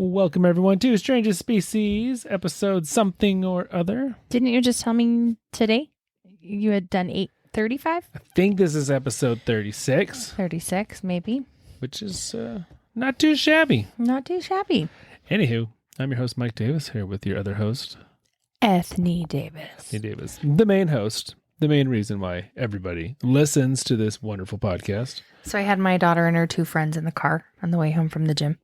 Welcome, everyone, to Strangest Species, episode something or other. Didn't you just tell me today you had done 835? I think this is episode 36. 36, maybe. Which is not too shabby. Not too shabby. Anywho, I'm your host, Mike Davis, here with your other host, Annie Davis. Annie Davis, the main host, the main reason why everybody listens to this wonderful podcast. So I had my daughter and her two friends in the car on the way home from the gym.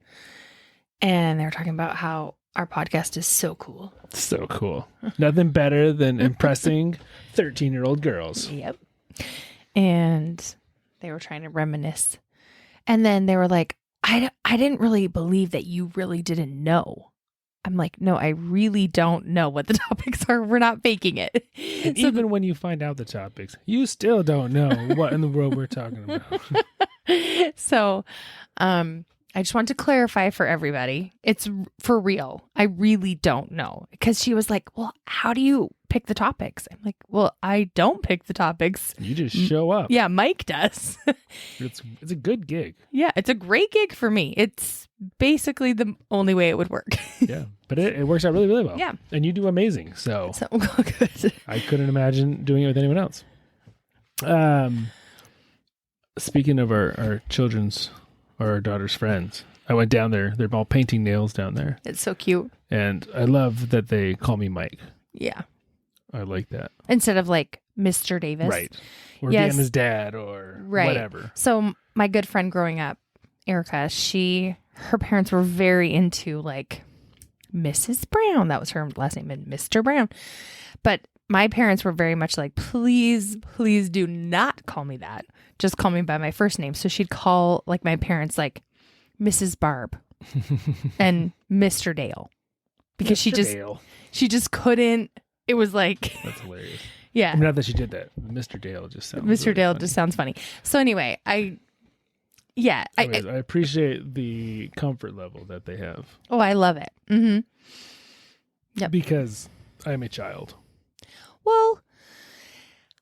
And they were talking about how our podcast is so cool. So cool. Nothing better than impressing 13-year-old girls. Yep. And they were trying to reminisce. And then they were like, I didn't really believe that you really didn't know. I'm like, no, I really don't know what the topics are. We're not faking it. And so even when you find out the topics, you still don't know what in the world we're talking about. So, I just want to clarify for everybody. It's for real. I really don't know. Because she was like, well, how do you pick the topics? I'm like, well, I don't pick the topics. You just show up. Yeah, Mike does. It's a good gig. Yeah, it's a great gig for me. It's basically the only way it would work. Yeah, but it works out really, really well. Yeah. And you do amazing. So good. I couldn't imagine doing it with anyone else. Speaking of our children's or our daughter's friends, I went down there. They're all painting nails down there. It's so cute. And I love that they call me Mike. Yeah. I like that. Instead of like Mr. Davis. Right. Or Yes. being his dad or Right. whatever. So my good friend growing up, Erica, her parents were very into like Mrs. Brown. That was her last name, and Mr. Brown. But my parents were very much like, please do not call me that. Just call me by my first name. So she'd call like my parents like Mrs. Barb and Mr. Dale. Because Dale. she just couldn't. It was like, That's hilarious. yeah. I mean, not that she did that. Mr. Dale just sounds Mr. really Dale funny. just sounds funny. So anyway, I appreciate the comfort level that they have. Oh, I love it. Mm-hmm. Yep. Because I'm a child. Well,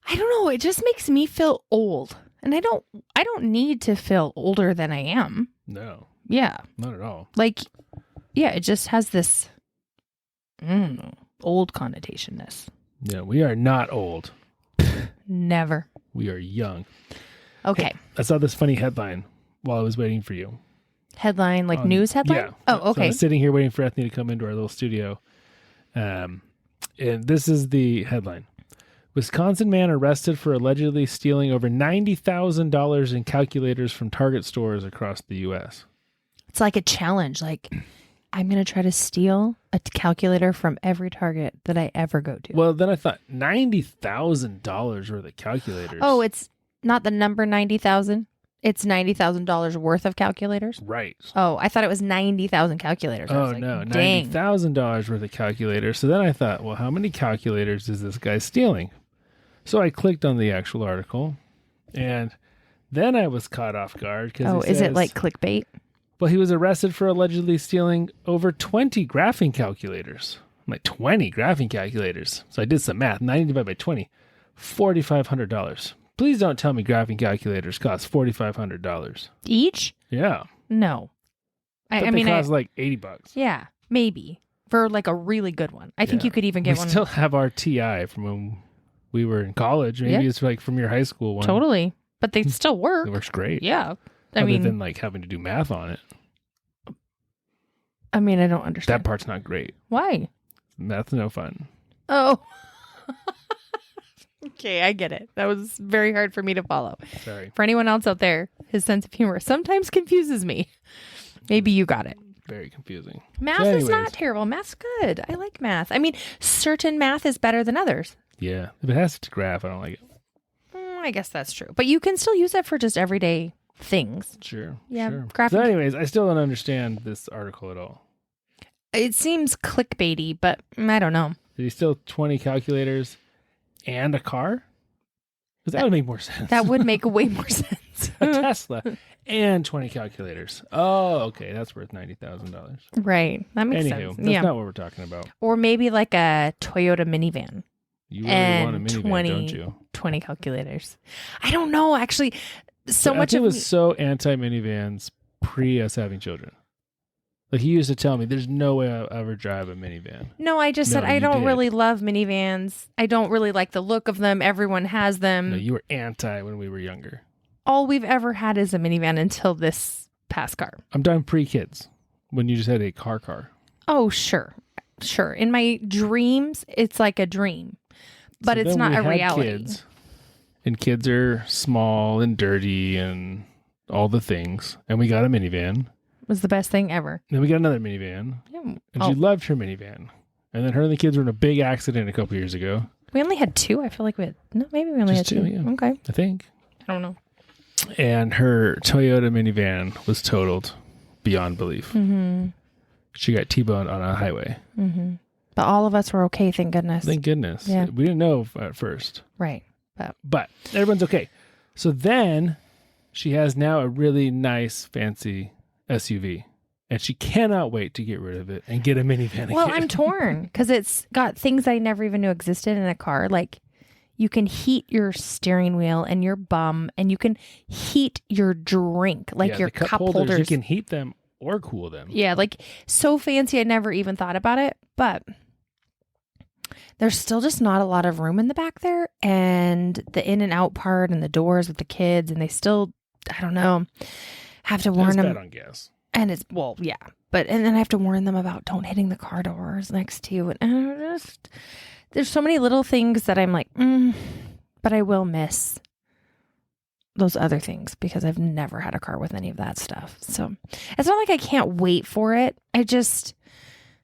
I don't know. It just makes me feel old. And I don't need to feel older than I am. No, Yeah. not at all. Like, yeah, it just has this old connotationness. Yeah, we are not old. Never. We are young. Okay. Hey, I saw this funny headline while I was waiting for you. Headline, like news headline? Yeah. Oh, So I okay. was sitting here waiting for Ethne to come into our little studio. And this is the headline. Wisconsin man arrested for allegedly stealing over $90,000 in calculators from Target stores across the U.S. It's like a challenge. Like, I'm going to try to steal a calculator from every Target that I ever go to. Well, then I thought $90,000 worth of calculators. Oh, it's not the number 90,000. It's $90,000 worth of calculators. Right. Oh, I thought it was 90,000 calculators. I Oh, was like, no. dang. $90,000 worth of calculators. So then I thought, well, how many calculators is this guy stealing? So I clicked on the actual article, and then I was caught off guard. Oh, is it like clickbait? Well, he was arrested for allegedly stealing over 20 graphing calculators. I'm like, 20 graphing calculators. So I did some math. 90 divided by 20, $4,500. Please don't tell me graphing calculators cost $4,500. Each? Yeah. No. I mean, they cost like $80. Yeah, maybe. For like a really good one. I think Yeah. you could even get we one. still have our TI from when we were in college. Maybe Yeah. it's like from your high school one. Totally. But they still work. It works great. Yeah. Other than like having to do math on it. I mean, I don't understand. That part's not great. Why? Math's no fun. Oh. Okay, I get it. That was very hard for me to follow. Sorry. For anyone else out there, his sense of humor sometimes confuses me. Maybe you got it. Very confusing. Math So is not anyways. terrible. Math's good. I like math. I mean, certain math is better than others. Yeah. If it has to graph, I don't like it. I guess that's true. But you can still use it for just everyday things. Sure. Yeah, Sure. graphic- So anyways, I still don't understand this article at all. It seems clickbaity, but I don't know. Did he steal 20 calculators and a car? Because that would make more sense. That would make way more sense. A Tesla and 20 calculators. Oh, okay. That's worth $90,000. Right. That makes Anywho, sense. that's Yeah. not what we're talking about. Or maybe like a Toyota minivan. You really And want a minivan, 20 don't you? 20 calculators. I don't know. Actually, so But much Ethne of was so anti minivans pre us having children. Like he used to tell me, there's no way I'll ever drive a minivan. No, I just said No, I you don't did. really love minivans. I don't really like the look of them. Everyone has them. No, you were anti when we were younger. All we've ever had is a minivan until this past car. I'm talking pre-kids, when you just had a car. Oh, sure. Sure. In my dreams, it's like a dream, but So it's then not we a had reality. Kids, and kids are small and dirty and all the things. And we got a minivan. It was the best thing ever. Then we got another minivan. Yeah. And she loved her minivan. And then her and the kids were in a big accident a couple years ago, We only had two. I feel like we had, no, maybe we only Just had two. two, yeah. Okay. I think. I don't know. And her Toyota minivan was totaled beyond belief. Mm-hmm. She got T-boned on a highway. Mm-hmm. But all of us were okay, thank goodness. Thank goodness. Yeah. We didn't know at first. Right. But everyone's okay. So then she has now a really nice, fancy SUV. And she cannot wait to get rid of it and get a minivan Well, again. I'm torn because it's got things I never even knew existed in a car. Like you can heat your steering wheel and your bum, and you can heat your drink, like Yeah, your the cup holders. You can heat them or cool them. Yeah, like so fancy. I never even thought about it, but there's still just not a lot of room in the back there, and the in and out part and the doors with the kids, and they still, I don't know, have to warn That's them. bad on gas. And it's, well, yeah, but, and then I have to warn them about don't hitting the car doors next to you. And there's so many little things that I'm like, but I will miss those other things because I've never had a car with any of that stuff. So it's not like I can't wait for it. I just,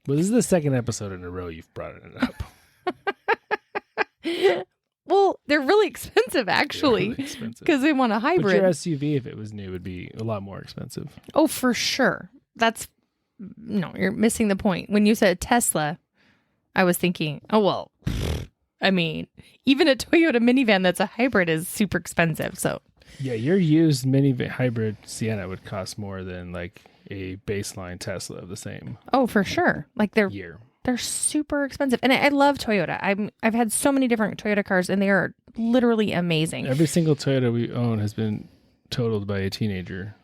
Well, this is the second episode in a row you've brought it up. well, they're really expensive actually Really expensive. because they want a But hybrid. your SUV, if it was new, would be a lot more expensive. Oh, for sure. No, you're missing the point. When you said Tesla, I was thinking, oh, well, I mean, even a Toyota minivan that's a hybrid is super expensive. So, Yeah, your used minivan hybrid Sienna would cost more than like a baseline Tesla of the same oh, for sure. Like they're super expensive. And I love Toyota. I've had so many different Toyota cars and they are literally amazing. Every single Toyota we own has been totaled by a teenager.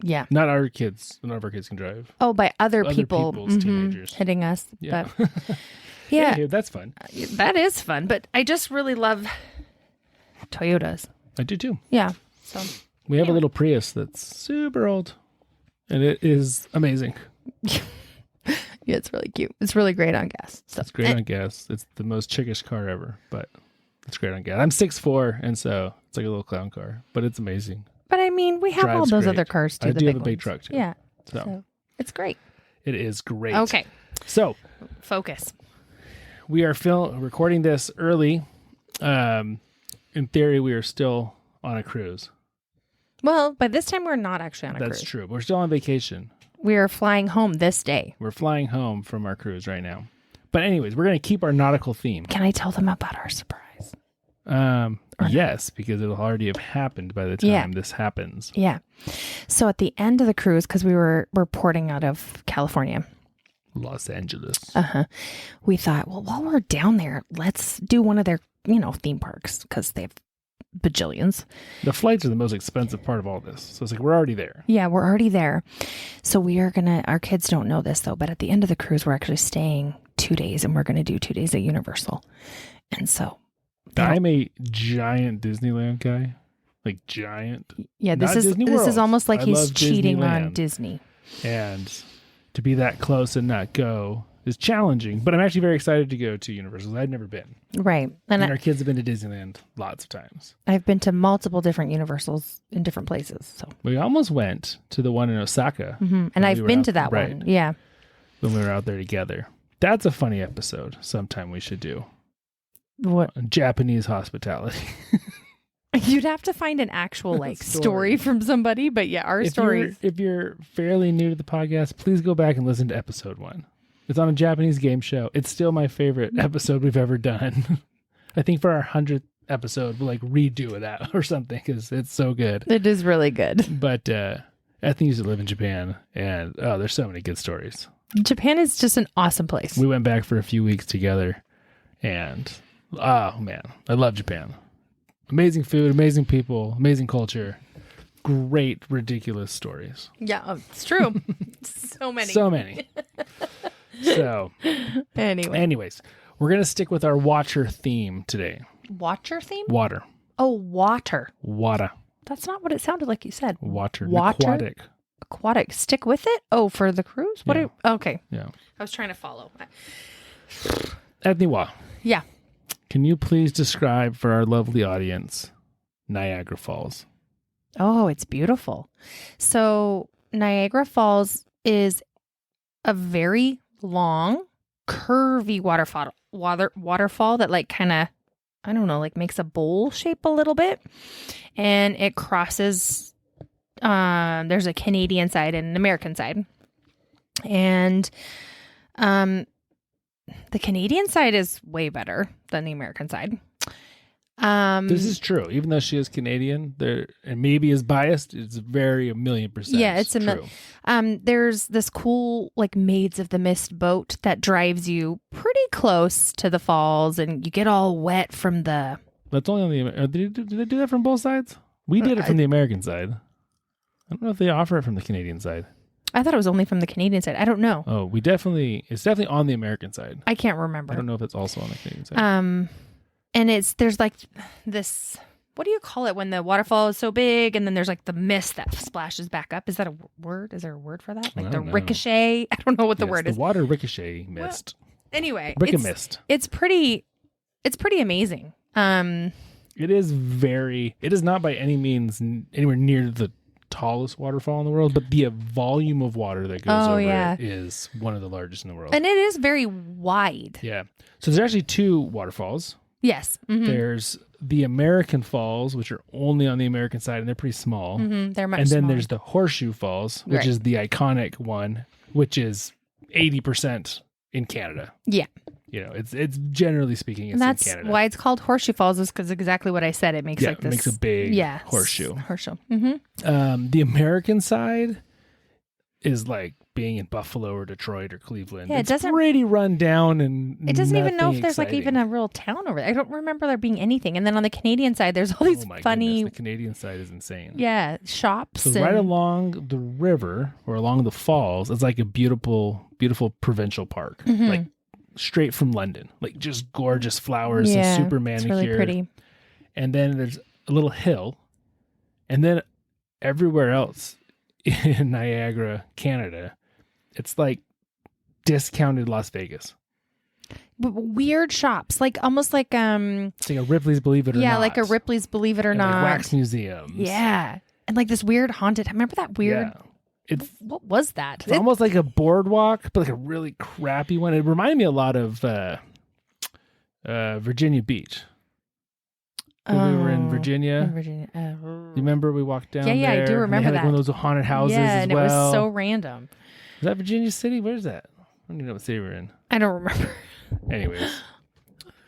Yeah. Not our kids. None of our kids can drive. Oh, by other Other people people's teenagers. hitting us. Yeah. But yeah, Anywho, that's fun. that is fun. But I just really love Toyotas. I do too. Yeah. So We have a little Prius that's super old, and it is amazing. yeah, it's really cute. It's really great on gas. So It's great on gas. It's the most chickish car ever, but it's great on gas. I'm 6'4", and so it's like a little clown car, but it's amazing. But I mean, we have all Drives those great. other cars too. I the do big have a big ones. truck too. Yeah. So So it's great. it is great. Okay. So Focus. we are recording this early. In theory, we are still on a cruise. Well, by this time, we're not actually on a That's cruise. true. We're still on vacation. We are flying home this day. We're flying home from our cruise right now. But anyways, we're going to keep our nautical theme. Can I tell them about our surprise? Yes, because it'll already have happened by the time this happens. Yeah. So at the end of the cruise, because we're porting out of California, Los Angeles. we thought, well, while we're down there, let's do one of their, theme parks because they have bajillions. The flights are the most expensive part of all this. So it's like, we're already there. Yeah, we're already there. So we are our kids don't know this though, but at the end of the cruise, we're actually staying 2 days and we're going to do 2 days at Universal. And so. I'm a giant Disneyland guy. Like giant. Yeah, Not this Disney is World. almost like I he's love cheating on Disneyland. Disney. And to be that close and not go is challenging. But I'm actually very excited to go to Universal. I've never been. Right. And And our kids have been to Disneyland lots of times. I've been to multiple different Universals in different places. So, We almost went to the one in Osaka. and when I've we were been out- to that right. one. Yeah. When we were out there together. That's a funny episode. Sometime we should do. What? Japanese hospitality. You'd have to find an actual like Story. story from somebody, but yeah, our stories. If you're fairly new to the podcast, please go back and listen to episode 1. It's on a Japanese game show. It's still my favorite episode we've ever done. I think for our 100th episode, we'll like redo it out or something because it's so good. It is really good. But Ethne used to live in Japan, and there's so many good stories. Japan is just an awesome place. We went back for a few weeks together, and oh man, I love Japan. Amazing food, amazing people, amazing culture, great, ridiculous stories. Yeah, it's true. So many. So many. So, anyways, we're going to stick with our watcher theme today. Watcher theme? Water. Oh, water. Water. That's not what it sounded like you said. Water. Water. Aquatic. Stick with it? Oh, for the cruise? What? Yeah. Okay. Yeah. I was trying to follow. Edniwa. Yeah. Can you please describe for our lovely audience Niagara Falls? Oh, it's beautiful. So Niagara Falls is a very long, curvy waterfall that like kind of, I don't know, like makes a bowl shape a little bit. And it crosses, there's a Canadian side and an American side. And the Canadian side is way better than the American side. This is true. Even though she is Canadian, and maybe is biased, it's very 1,000,000%. Yeah, it's true. There's this cool like Maids of the Mist boat that drives you pretty close to the falls, and you get all wet from the. That's only on the. Did they do that from both sides? We did it from the American side. I don't know if they offer it from the Canadian side. I thought it was only from the Canadian side. I don't know. Oh, it's definitely on the American side. I can't remember. I don't know if it's also on the Canadian side. And there's like this, what do you call it when the waterfall is so big and then there's like the mist that splashes back up? Is that a word? Is there a word for that? Like the ricochet? I don't know what the word is. The water ricochet mist. Well, anyway, Mist. It's pretty amazing. It is not by any means anywhere near the tallest waterfall in the world, but the volume of water that goes over it is one of the largest in the world. And it is very wide. Yeah. So there's actually two waterfalls. Yes. Mm-hmm. There's the American Falls, which are only on the American side, and they're pretty small. Mm-hmm. They're much And then smaller. there's the Horseshoe Falls, which is the iconic one, which is 80% in Canada. Yeah. You know, it's generally speaking, and that's in Canada. why it's called Horseshoe Falls, is because exactly what I said. It makes like this. It makes a big horseshoe. Horseshoe. Mm-hmm. The American side is like being in Buffalo or Detroit or Cleveland. Yeah, it's pretty run down and it doesn't even know if there's exciting. like even a real town over there. I don't remember there being anything. And then on the Canadian side, there's all these funny. Goodness, the Canadian side is insane. Yeah, shops. So right along the river or along the falls, it's like a beautiful, beautiful provincial park, like straight from London, like just gorgeous flowers and super manicured. It's really pretty. And then there's a little hill, and then everywhere else in Niagara, Canada, it's like discounted Las Vegas. But weird shops, like almost like It's like a Ripley's Believe It or Not. Yeah, like a Ripley's Believe It or Not. Like wax museums. Yeah. And like this weird haunted. Remember that weird? Yeah. What was that? It's almost like a boardwalk, but like a really crappy one. It reminded me a lot of Virginia Beach. When we were in Virginia. You remember we walked down there? Yeah, I do remember that. Like one of those haunted houses yeah, and it was so random. Is that Virginia City? Where's that? I don't even know what city we're in. I don't remember. Anyways.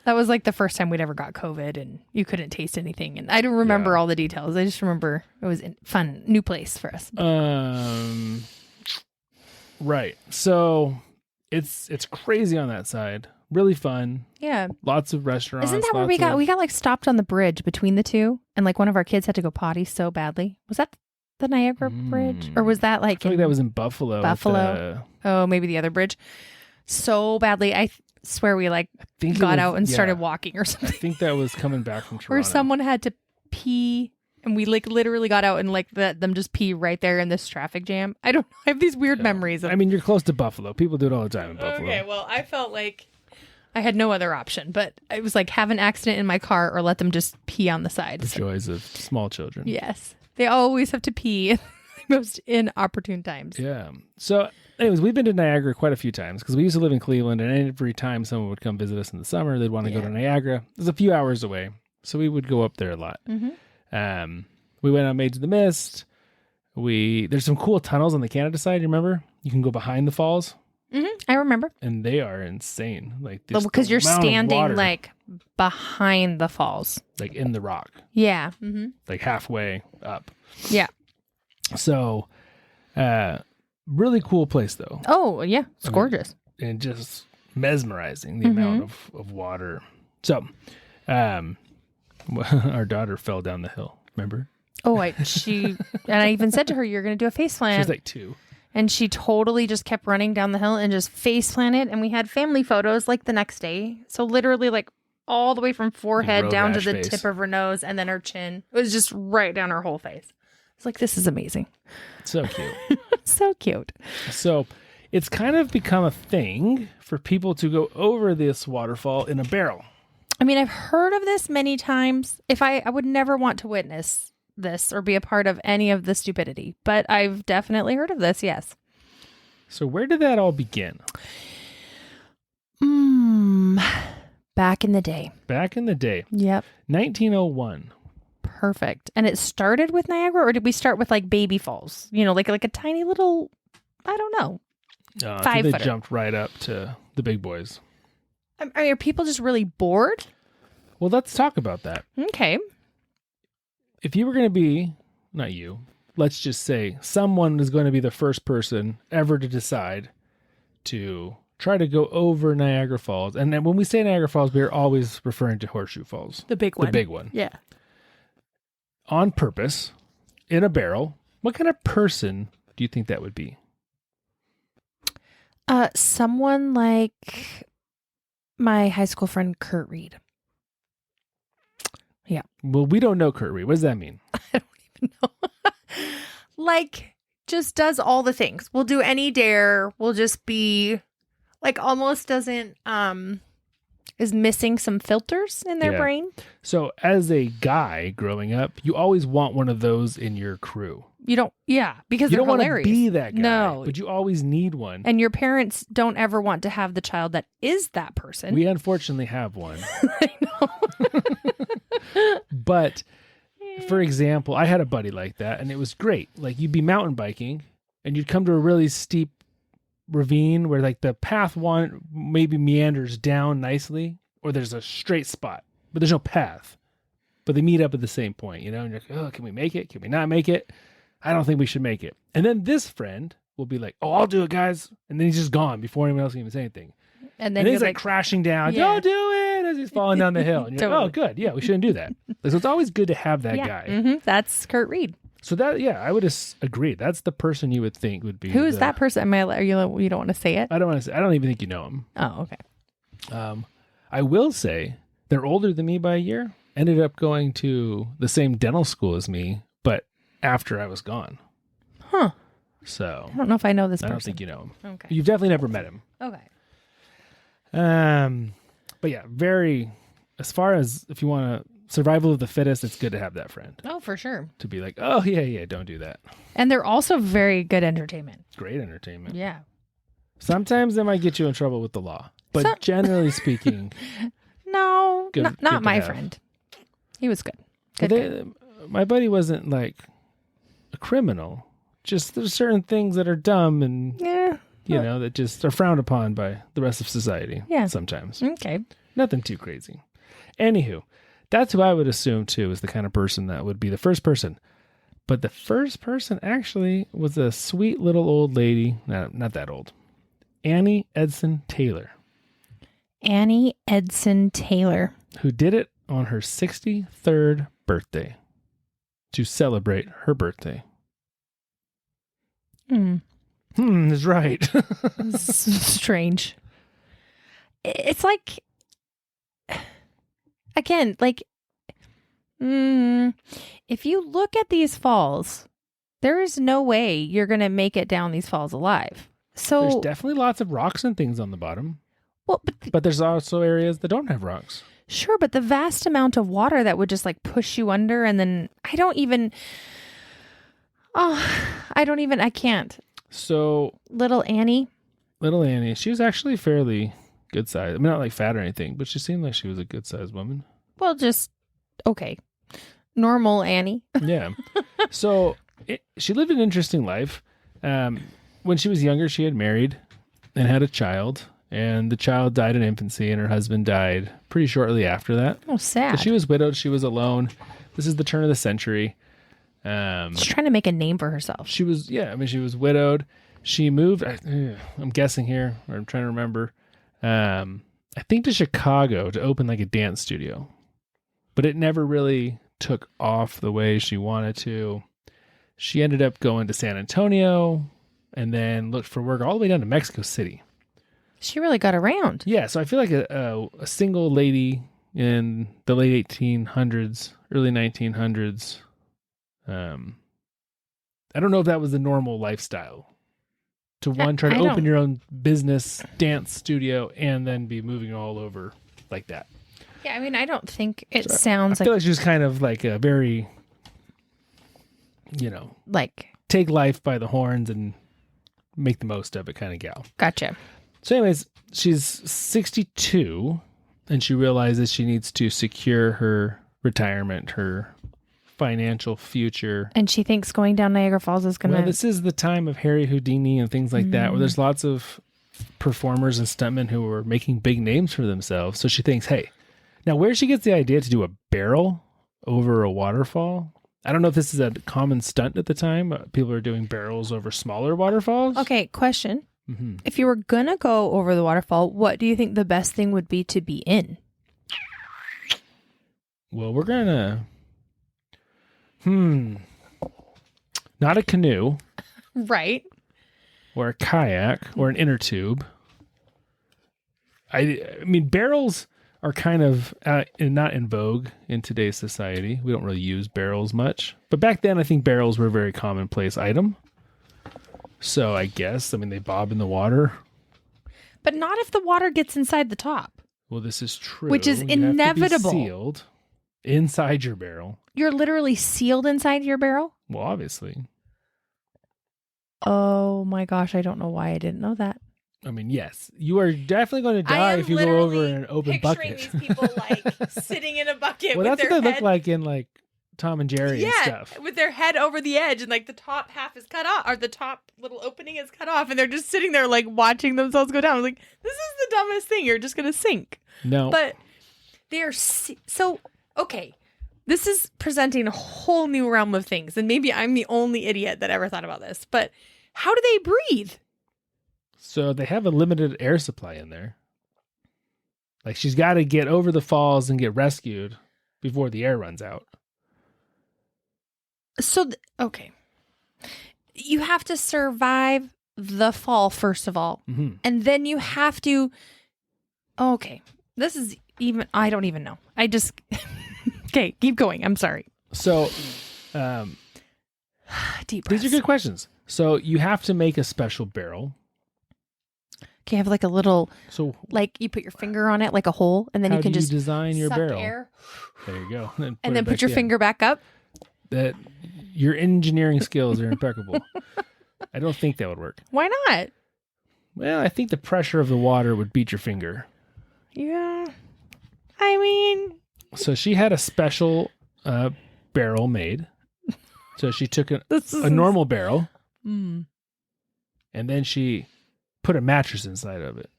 That was like the first time we'd ever got COVID and you couldn't taste anything. And I don't remember all the details. I just remember it was a fun, new place for us. Right. So it's crazy on that side. Really fun. Yeah. Lots of restaurants. Isn't that where we got like stopped on the bridge between the two? And like one of our kids had to go potty so badly. Was that the Niagara Bridge? Or was that like... I feel like that was in Buffalo. Buffalo. Oh, maybe the other bridge. So badly. I swear we like got out and started walking or something. I think that was coming back from Toronto. Where someone had to pee and we like literally got out and like let them just pee right there in this traffic jam. I don't know. I have these weird memories. I mean, you're close to Buffalo. People do it all the time in Buffalo. Okay, well, I felt like I had no other option, but it was like have an accident in my car or let them just pee on the side. The joys of small children. Yes. They always have to pee at the most inopportune times. Yeah. So anyways, we've been to Niagara quite a few times because we used to live in Cleveland, and every time someone would come visit us in the summer, they'd want to go to Niagara. It's a few hours away, so we would go up there a lot. Mm-hmm. We went on Maids of the Mist. There's some cool tunnels on the Canada side. You remember? You can go behind the falls. Mm-hmm. I remember. And they are insane. Like because you're standing like behind the falls, like in the rock. Yeah. Mm-hmm. Like halfway up. Yeah. So, really cool place though. Oh yeah, it's gorgeous and just mesmerizing the amount of water. So, our daughter fell down the hill. Remember? Oh, and I even said to her, "You're going to do a face plant." She's like 2. And she totally just kept running down the hill and just face planted. And we had family photos like the next day. So literally like all the way from forehead Road down to rash the face. tip of her nose and then her chin. It was just right down her whole face. It's like, this is amazing. So cute. So cute. So it's kind of become a thing for people to go over this waterfall in a barrel. I mean, I've heard of this many times. I would never want to witness this or be a part of any of the stupidity, but I've definitely heard of this. Yes. So where did that all begin? Back in the day. Back in the day. Yep. 1901. Perfect. And it started with Niagara, or did we start with like baby falls? You know, like a tiny little, I don't know. I 5 think they footer. jumped right up to the big boys. I mean, are people just really bored? Well, let's talk about that. Okay. If you were going to be, not you, let's just say someone is going to be the first person ever to decide to try to go over Niagara Falls. And then when we say Niagara Falls, we're always referring to Horseshoe Falls. The big one. The big one. Yeah. On purpose, in a barrel. What kind of person do you think that would be? Someone like my high school friend, Kurt Reed. Yeah. Well, we don't know Kurt Reed. What does that mean? I don't even know. Like, just does all the things. We'll do any dare. We'll just be like almost doesn't, is missing some filters in their brain. So as a guy growing up, you always want one of those in your crew. You don't, because You they're don't want to hilarious. be that guy, No. but you always need one. And your parents don't ever want to have the child that is that person. We unfortunately have one. I know. But for example, I had a buddy like that and it was great. Like you'd be mountain biking and you'd come to a really steep ravine where like the path maybe meanders down nicely or there's a straight spot, but there's no path. But they meet up at the same point, and you're like, oh, can we make it? Can we not make it? I don't think we should make it. And then this friend will be like, oh, I'll do it, guys. And then he's just gone before anyone else can even say anything. And then he's like crashing down. Yeah. Don't do it as he's falling down the hill. And you're Totally. like, oh, good. Yeah, we shouldn't do that. So it's always good to have that guy. Mm-hmm. That's Kurt Reed. So that, I would agree. That's the person you would think would be. Who is that person? You don't want to say it? I don't want to say. I don't even think you know him. Oh, okay. I will say they're older than me by a year. Ended up going to the same dental school as me, but after I was gone. Huh. So I don't know if I know this person. I don't think you know him. Okay. You've definitely never met him. Okay. But yeah, as far as if you want to survival of the fittest, it's good to have that friend. Oh, for sure. To be like, oh yeah, don't do that. And they're also very good entertainment. Great entertainment. Yeah. Sometimes they might get you in trouble with the law, but generally speaking, no, good not to my have. friend. He was good. Good guy. My buddy wasn't like a criminal. Just there's certain things that are dumb and that just are frowned upon by the rest of society. Yeah. Sometimes. Okay. Nothing too crazy. Anywho, that's who I would assume too is the kind of person that would be the first person. But the first person actually was a sweet little old lady. Not that old. Annie Edson Taylor. Annie Edson Taylor. Who did it on her 63rd birthday to celebrate her birthday. Is right. Strange. It's like, again, like, if you look at these falls, there is no way you're going to make it down these falls alive. So There's definitely lots of rocks and things on the bottom. Well, but there's also areas that don't have rocks. Sure, but the vast amount of water that would just like push you under, and then I can't. So Little Annie, she was actually fairly good size. I mean, not like fat or anything, but she seemed like she was a good sized woman. well, just okay, normal Annie. Yeah. So she lived an interesting life. When she was younger, she had married and had a child. And the child died in infancy, and her husband died pretty shortly after that. Oh, sad. So she was widowed. She was alone. This is the turn of the century. She's trying to make a name for herself. She was widowed. She moved, I'm guessing here, or I'm trying to remember, I think to Chicago to open like a dance studio. But it never really took off the way she wanted to. She ended up going to San Antonio and then looked for work all the way down to Mexico City. She really got around. Yeah, so I feel like a single lady in the late 1800s, early 1900s. I don't know if that was the normal lifestyle. To try to open your own business, dance studio, and then be moving all over like that. Yeah, I mean, I don't think it sounds I feel like she's kind of like a very, like take life by the horns and make the most of it kind of gal. Gotcha. So anyways, she's 62 and she realizes she needs to secure her retirement, her financial future. And she thinks going down Niagara Falls is going to... Well, this is the time of Harry Houdini and things like that, where there's lots of performers and stuntmen who are making big names for themselves. So she thinks, hey, now where she gets the idea to do a barrel over a waterfall, I don't know if this is a common stunt at the time. People are doing barrels over smaller waterfalls. Okay, question. Mm-hmm. If you were going to go over the waterfall, what do you think the best thing would be to be in? Well, we're going to... Not a canoe. Right. Or a kayak or an inner tube. I mean, barrels are kind of not in vogue in today's society. We don't really use barrels much. But back then, I think barrels were a very commonplace item. So I guess, they bob in the water. But not if the water gets inside the top. Well, this is true. Which is inevitable. Have to be sealed inside your barrel. You're literally sealed inside your barrel? Well, obviously. Oh my gosh, I don't know why I didn't know that. I mean, yes, you are definitely going to die if you go over in an open bucket. These people sitting in a bucket. Well, that's what they look like in Tom and Jerry and stuff. With their head over the edge and the top half is cut off, or the top little opening is cut off, and they're just sitting there watching themselves go down. I'm like, this is the dumbest thing. You're just going to sink. No, but they're so okay. This is presenting a whole new realm of things, and maybe I'm the only idiot that ever thought about this. But how do they breathe? So they have a limited air supply in there. She's got to get over the falls and get rescued before the air runs out. So, okay. You have to survive the fall, first of all. Mm-hmm. And then you have to... Okay. This is even... I don't even know. I just... Okay, keep going. I'm sorry. So, deep breaths. These are good questions. So you have to make a special barrel. Okay, have a little... So, you put your finger on it, a hole, and then you can just design your suck barrel. Air. There you go. And then put your finger back up. That your engineering skills are impeccable. I don't think that would work. Why not? Well, I think the pressure of the water would beat your finger. Yeah. I mean... So she had a special barrel made. So she took a normal barrel. And then she put a mattress inside of it.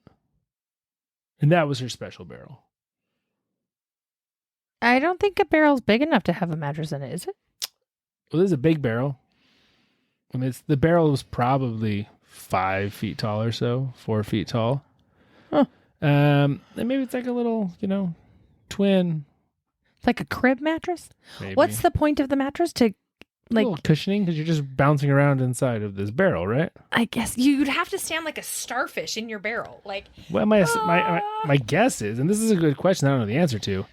And that was her special barrel. I don't think a barrel's big enough to have a mattress in it, is it? Well, this is a big barrel. I mean, the barrel was probably 5 feet tall or so, 4 feet tall. Huh. And maybe it's a little, twin. Like a crib mattress? Maybe. What's the point of the mattress? To a little cushioning, because you're just bouncing around inside of this barrel, right? I guess you'd have to stand like a starfish in your barrel. Well, my guess is, and this is a good question I don't know the answer to,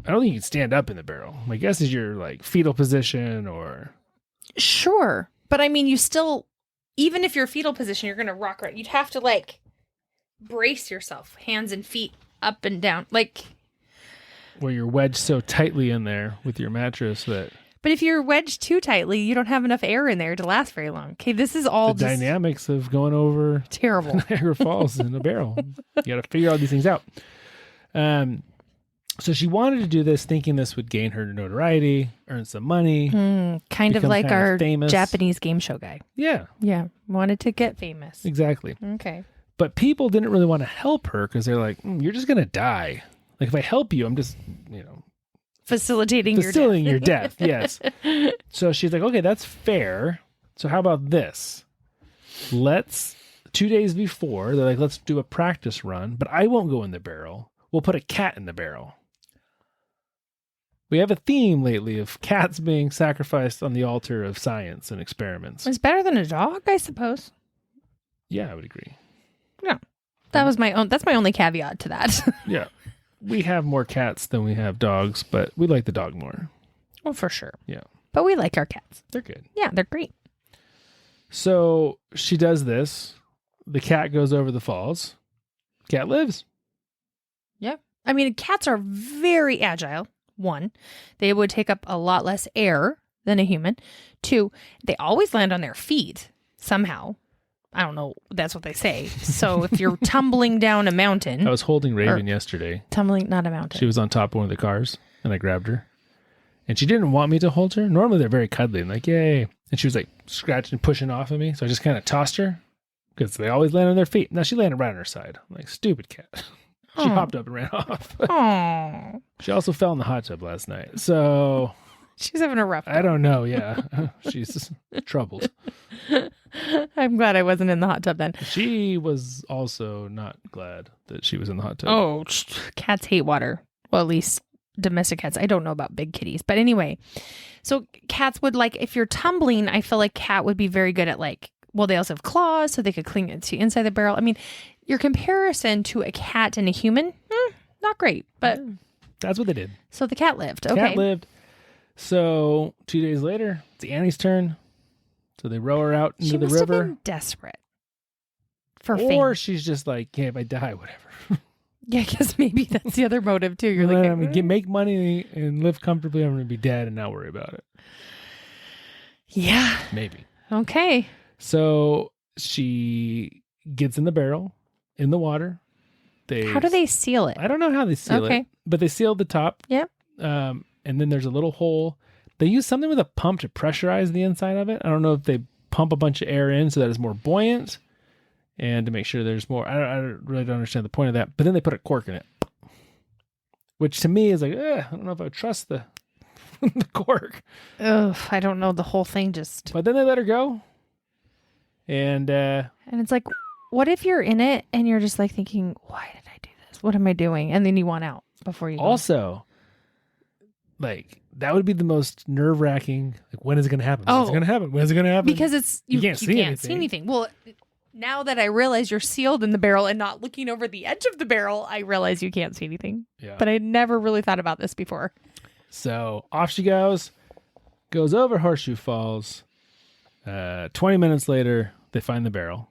I don't think you can stand up in the barrel. My guess is you're fetal position or... Sure. But I mean, you still, even if you're fetal position, you're going to rock right. You'd have to brace yourself, hands and feet up and down. Where you're wedged so tightly in there with your mattress that... But if you're wedged too tightly, you don't have enough air in there to last very long. Okay, this is all the dynamics of going over terrible Niagara Falls in a barrel. You got to figure all these things out. So she wanted to do this thinking this would gain her notoriety, earn some money. Kind of like our famous. Japanese game show guy. Yeah. Yeah. Wanted to get famous. Exactly. Okay. But people didn't really want to help her because they're like, you're just going to die. If I help you, I'm just, facilitating your death. Yes. So she's like, okay, that's fair. So how about this? 2 days before, they're like, let's do a practice run, but I won't go in the barrel. We'll put a cat in the barrel. We have a theme lately of cats being sacrificed on the altar of science and experiments. It's better than a dog, I suppose. Yeah, I would agree. Yeah. That's my only caveat to that. Yeah. We have more cats than we have dogs, but we like the dog more. Well, for sure. Yeah. But we like our cats. They're good. Yeah, they're great. So she does this. The cat goes over the falls. Cat lives. Yeah. I mean, cats are very agile. 1, they would take up a lot less air than a human. 2, they always land on their feet somehow. I don't know. That's what they say. So if you're tumbling down a mountain. I was holding Raven yesterday. Tumbling, not a mountain. She was on top of one of the cars, and I grabbed her. And she didn't want me to hold her. Normally they're very cuddly and like, yay. And she was like scratching and pushing off of me. So I just kind of tossed her because they always land on their feet. Now she landed right on her side. I'm like, stupid cat. She hopped up and ran off. Aww. She also fell in the hot tub last night. So she's having a rough day. I don't know. Yeah. She's troubled. I'm glad I wasn't in the hot tub then. She was also not glad that she was in the hot tub. Oh, cats hate water. Well, at least domestic cats. I don't know about big kitties. But anyway, so cats would like, if you're tumbling, I feel like cat would be very good at like, well, they also have claws, so they could cling to inside the barrel. I mean, your comparison to a cat and a human, not great, but that's what they did. So the cat lived. Okay. Cat lived. So 2 days later, it's Annie's turn. So they row her out into the river. She must have been desperate for or fame. She's just like, yeah, if I die, whatever. Yeah, I guess maybe that's the other motive too. You're like, I'm gonna make money and live comfortably. I'm going to be dead and not worry about it. Yeah. Maybe. Okay. So she gets in the barrel, in the water. How do they seal it? I don't know how they seal it, but they sealed the top. Yep. And then there's a little hole. They use something with a pump to pressurize the inside of it. I don't know if they pump a bunch of air in so that it's more buoyant and to make sure there's more. I really don't understand the point of that. But then they put a cork in it, which to me is like, I don't know if I would trust the the cork. Ugh, I don't know. The whole thing just. But then they let her go. And it's like, what if you're in it and you're just like thinking, why did I do this? What am I doing? And then you want out before you go. Also, like, that would be the most nerve-wracking. Like, when is it going to happen? When is it going to happen? When is it going to happen? Because it's you can't see anything. Well, now that I realize you're sealed in the barrel and not looking over the edge of the barrel, I realize you can't see anything. Yeah. But I never really thought about this before. So off she goes over Horseshoe Falls. 20 minutes later, they find the barrel.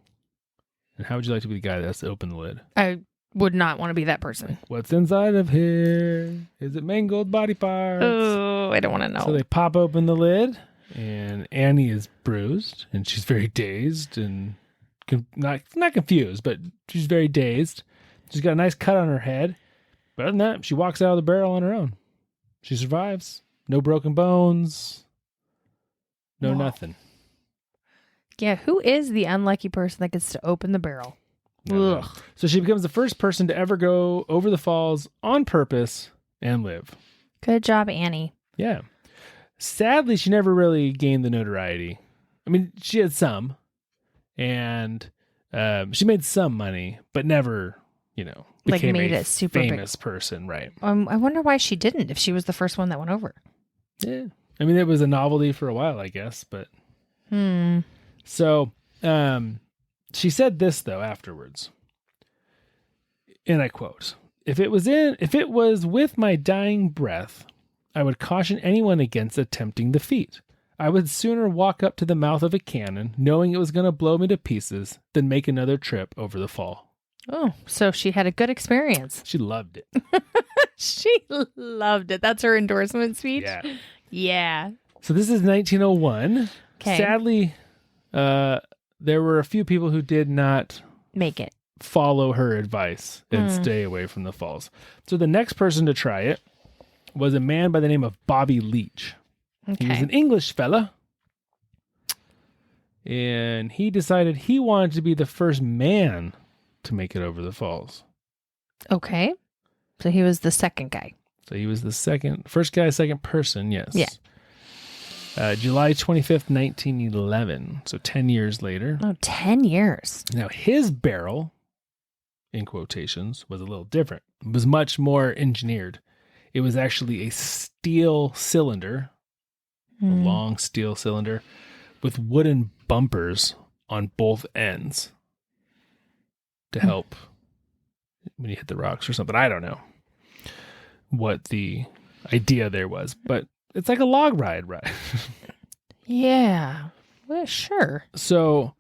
And how would you like to be the guy that has to open the lid? I would not want to be that person. What's inside of here? Is it mangled body parts? Oh, I don't want to know. So they pop open the lid, and Annie is bruised, and she's very dazed and not confused, but she's very dazed. She's got a nice cut on her head. But other than that, she walks out of the barrel on her own. She survives. No broken bones. No nothing. Yeah, who is the unlucky person that gets to open the barrel? Ugh. So she becomes the first person to ever go over the falls on purpose and live. Good job, Annie. Yeah. Sadly, she never really gained the notoriety. I mean, she had some, and she made some money, but never, became made a it super famous person, right? I wonder why she didn't, if she was the first one that went over. Yeah. I mean, it was a novelty for a while, I guess, but... So, she said this, though, afterwards. And I quote, if it was with my dying breath, I would caution anyone against attempting the feat. I would sooner walk up to the mouth of a cannon, knowing it was going to blow me to pieces, than make another trip over the fall. Oh, so she had a good experience. She loved it. She loved it. That's her endorsement speech? Yeah. Yeah. So this is 1901. Okay. Sadly, there were a few people who did not make it, follow her advice and stay away from the falls. So the next person to try it was a man by the name of Bobby Leach. Okay. He was an English fella, and he decided he wanted to be the first man to make it over the falls. Okay. So he was the second guy. So he was the first guy, second person, yes. Yeah. July 25th, 1911. So 10 years later. Oh, 10 years. Now, his barrel, in quotations, was a little different. It was much more engineered. It was actually a steel cylinder, a long steel cylinder with wooden bumpers on both ends to help when you hit the rocks or something. I don't know what the idea there was, but it's like a log ride. Yeah. Well, sure. So,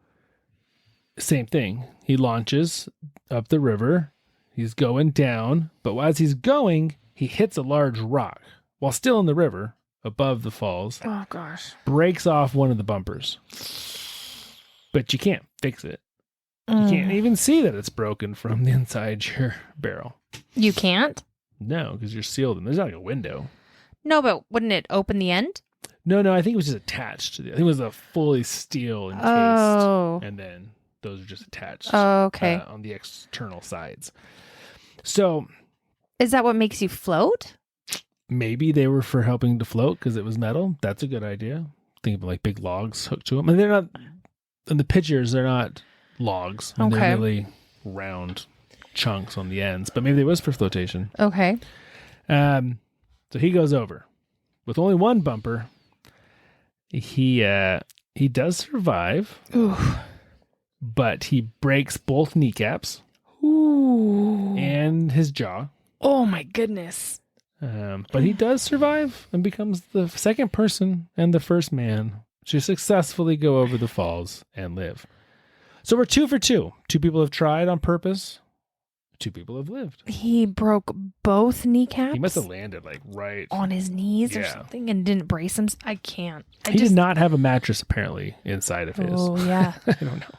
same thing. He launches up the river. He's going down, but as he's going, he hits a large rock while still in the river above the falls. Oh, gosh. Breaks off one of the bumpers. But you can't fix it. You can't even see that it's broken from the inside your barrel. You can't? No, because you're sealed and there's not like a window. No, but wouldn't it open the end? No, I think it was just attached to I think it was a fully steel encased. Oh. And then those are just attached Okay. on the external sides. So Is that what makes you float? maybe they were for helping to float because it was metal. That's a good idea. Think of like big logs hooked to them. And they're not, in the pictures, they're not logs. I mean, Okay. They're really round chunks on the ends, but maybe it was for flotation. Okay. So he goes over with only one bumper. He does survive, Ooh. but he breaks both kneecaps Ooh. and his jaw. Oh, my goodness. But he does survive and becomes the second person and the first man to successfully go over the falls and live. So we're 2 for 2. 2 people have tried on purpose. 2 people have lived. He broke both kneecaps? He must have landed like right on his knees or Yeah. something and didn't brace him. I can't. He did not have a mattress apparently inside of his. Oh, yeah. I don't know.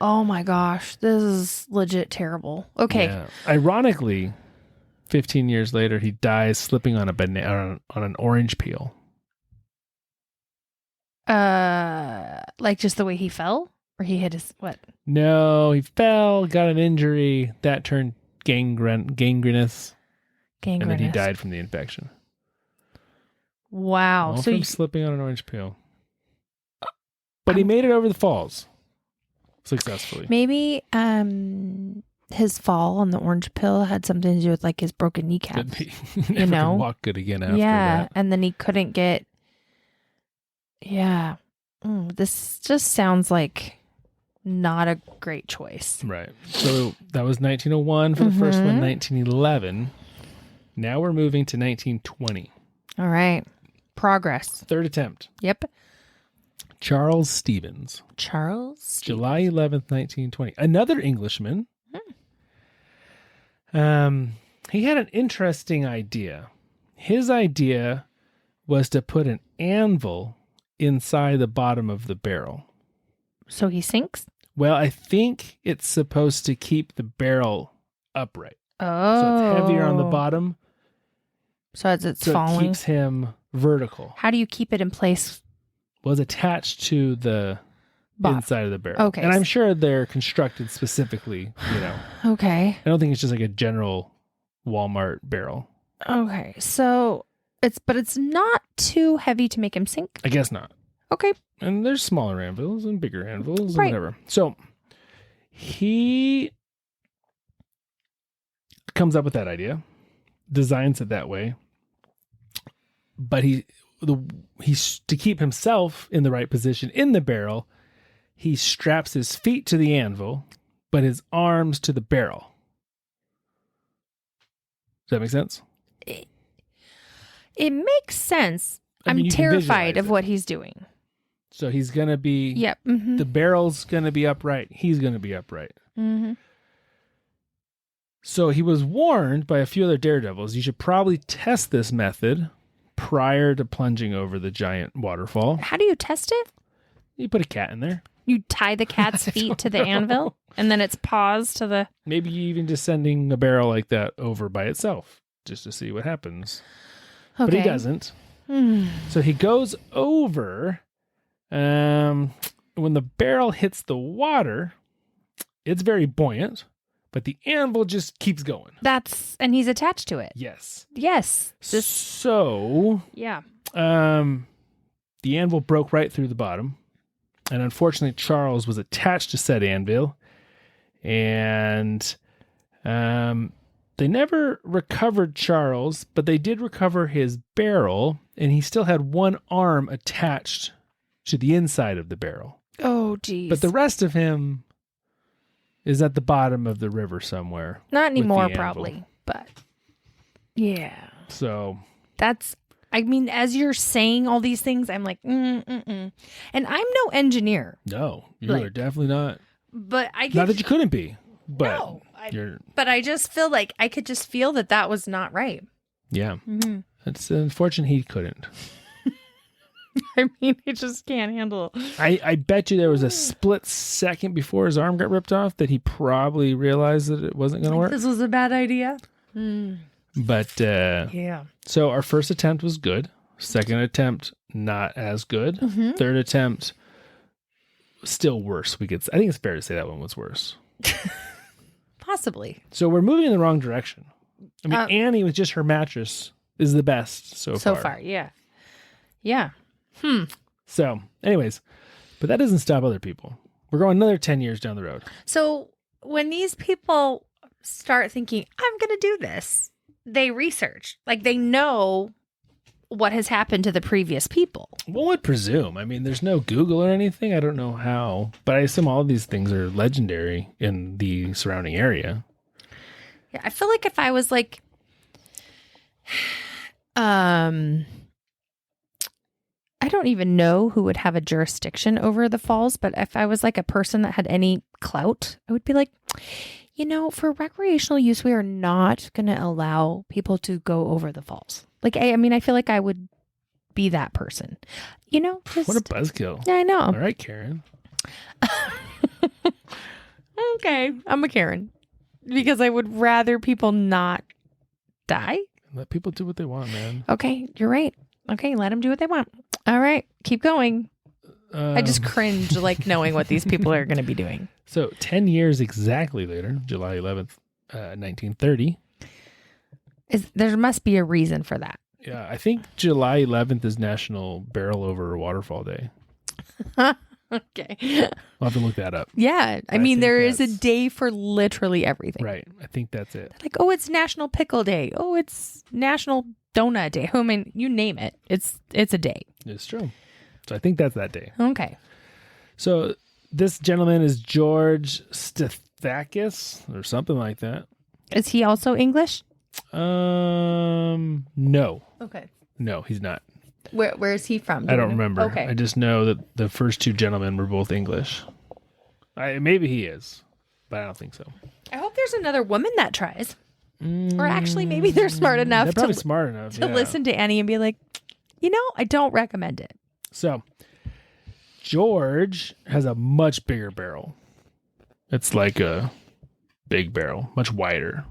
Oh, my gosh. This is legit terrible. Okay. Yeah. Ironically, 15 years later, he dies slipping on a banana on an orange peel. Like just the way he fell? Or he hit his, what? No, he fell, got an injury that turned gangrenous, and then he died from the infection. Wow. All So from slipping on an orange peel. But he made it over the falls successfully. maybe his fall on the orange pill had something to do with like his broken kneecap. Could be. Never know? could walk good again after Yeah, that. and then he couldn't get. Yeah, this just sounds like not a great choice. Right. So that was 1901 for the first one, 1911. Now we're moving to 1920. All right, progress. Third attempt. Yep. Charles Stevens. Charles. July 11th, 1920. Another Englishman. He had an interesting idea. His idea was to put an anvil inside the bottom of the barrel. So he sinks? Well, I think it's supposed to keep the barrel upright. Oh. So it's heavier on the bottom. So as it's So falling. it keeps him vertical. How do you keep it in place? Was attached to the inside of the barrel. Okay. And I'm sure they're constructed specifically, Okay. I don't think it's just like a general Walmart barrel. Okay. So it's not too heavy to make him sink. I guess not. Okay. And there's smaller anvils and bigger anvils Right. and whatever. So he comes up with that idea, designs it that way. But he's to keep himself in the right position in the barrel, he straps his feet to the anvil, but his arms to the barrel. Does that make sense? It makes sense. I mean, I'm you can terrified visualize of it. what he's doing. So he's going to be, Yep. Mm-hmm. the barrel's going to be upright. He's going to be upright. Mm-hmm. So he was warned by a few other daredevils, you should probably test this method prior to plunging over the giant waterfall. How do you test it? You put a cat in there. You tie the cat's feet to the anvil, and then its paws to the... Maybe even just sending a barrel like that over by itself just to see what happens. Okay. But he doesn't. So he goes over. When the barrel hits the water, it's very buoyant, but the anvil just keeps going. And he's attached to it. Yes. Yes. So, Yeah. the anvil broke right through the bottom. And unfortunately, Charles was attached to said anvil. And They never recovered Charles, but they did recover his barrel, and he still had one arm attached to the inside of the barrel. Oh, geez. But the rest of him is at the bottom of the river somewhere. Not anymore, with the anvil. probably. But yeah. So that's, I mean, as you're saying all these things, I'm like, And I'm no engineer. no, you are definitely not. But I get, Not that you couldn't be, but no, you're. But I just feel like I could just feel that was not right. Yeah, Mm-hmm. it's unfortunate he couldn't. I mean, I just can't handle it. I bet you there was a split second before his arm got ripped off that he probably realized that it wasn't going to work. This was a bad idea. But Yeah. so our first attempt was good. Second attempt, not as good. Mm-hmm. Third attempt, still worse. I think it's fair to say that one was worse. Possibly. So we're moving in the wrong direction. I mean, Annie with just her mattress is the best so far. So far, yeah. Yeah. So, anyways, but that doesn't stop other people. We're going another 10 years down the road. So when these people start thinking, I'm going to do this, they research. Like they know what has happened to the previous people. One would presume. I mean, there's no Google or anything. I don't know how, but I assume all of these things are legendary in the surrounding area. Yeah, I feel like if I was like, I don't even know who would have a jurisdiction over the falls, but if I was like a person that had any clout, I would be like, for recreational use, we are not going to allow people to go over the falls. Like, I mean, I feel like I would be that person, just... What a buzzkill. Yeah, I know. All right, Karen. Okay, I'm a Karen because I would rather people not die. Let people do what they want, man. Okay, you're right. Okay, let them do what they want. All right, keep going. I just cringe like knowing what these people are going to be doing. So 10 years exactly later, July 11th, 1930. There must be a reason for that. Yeah, I think July 11th is National Barrel Over Waterfall Day. Okay. I'll have to look that up. Yeah, I mean, there is a day for literally everything. Right, I think that's it. Like, oh, it's National Pickle Day. Oh, it's National Donut Day. I mean, you name it. It's a day. It's true. So I think that's that day. Okay. So this gentleman is George Stathakis or something like that. Is he also English? No. Okay. No, he's not. Where is he from? I don't remember. Okay. I just know that the first two gentlemen were both English. Maybe he is, but I don't think so. I hope there's another woman that tries. Or actually, maybe they're smart enough They're probably smart enough to listen to Annie and be like, I don't recommend it. So, George has a much bigger barrel. It's like a big barrel, much wider.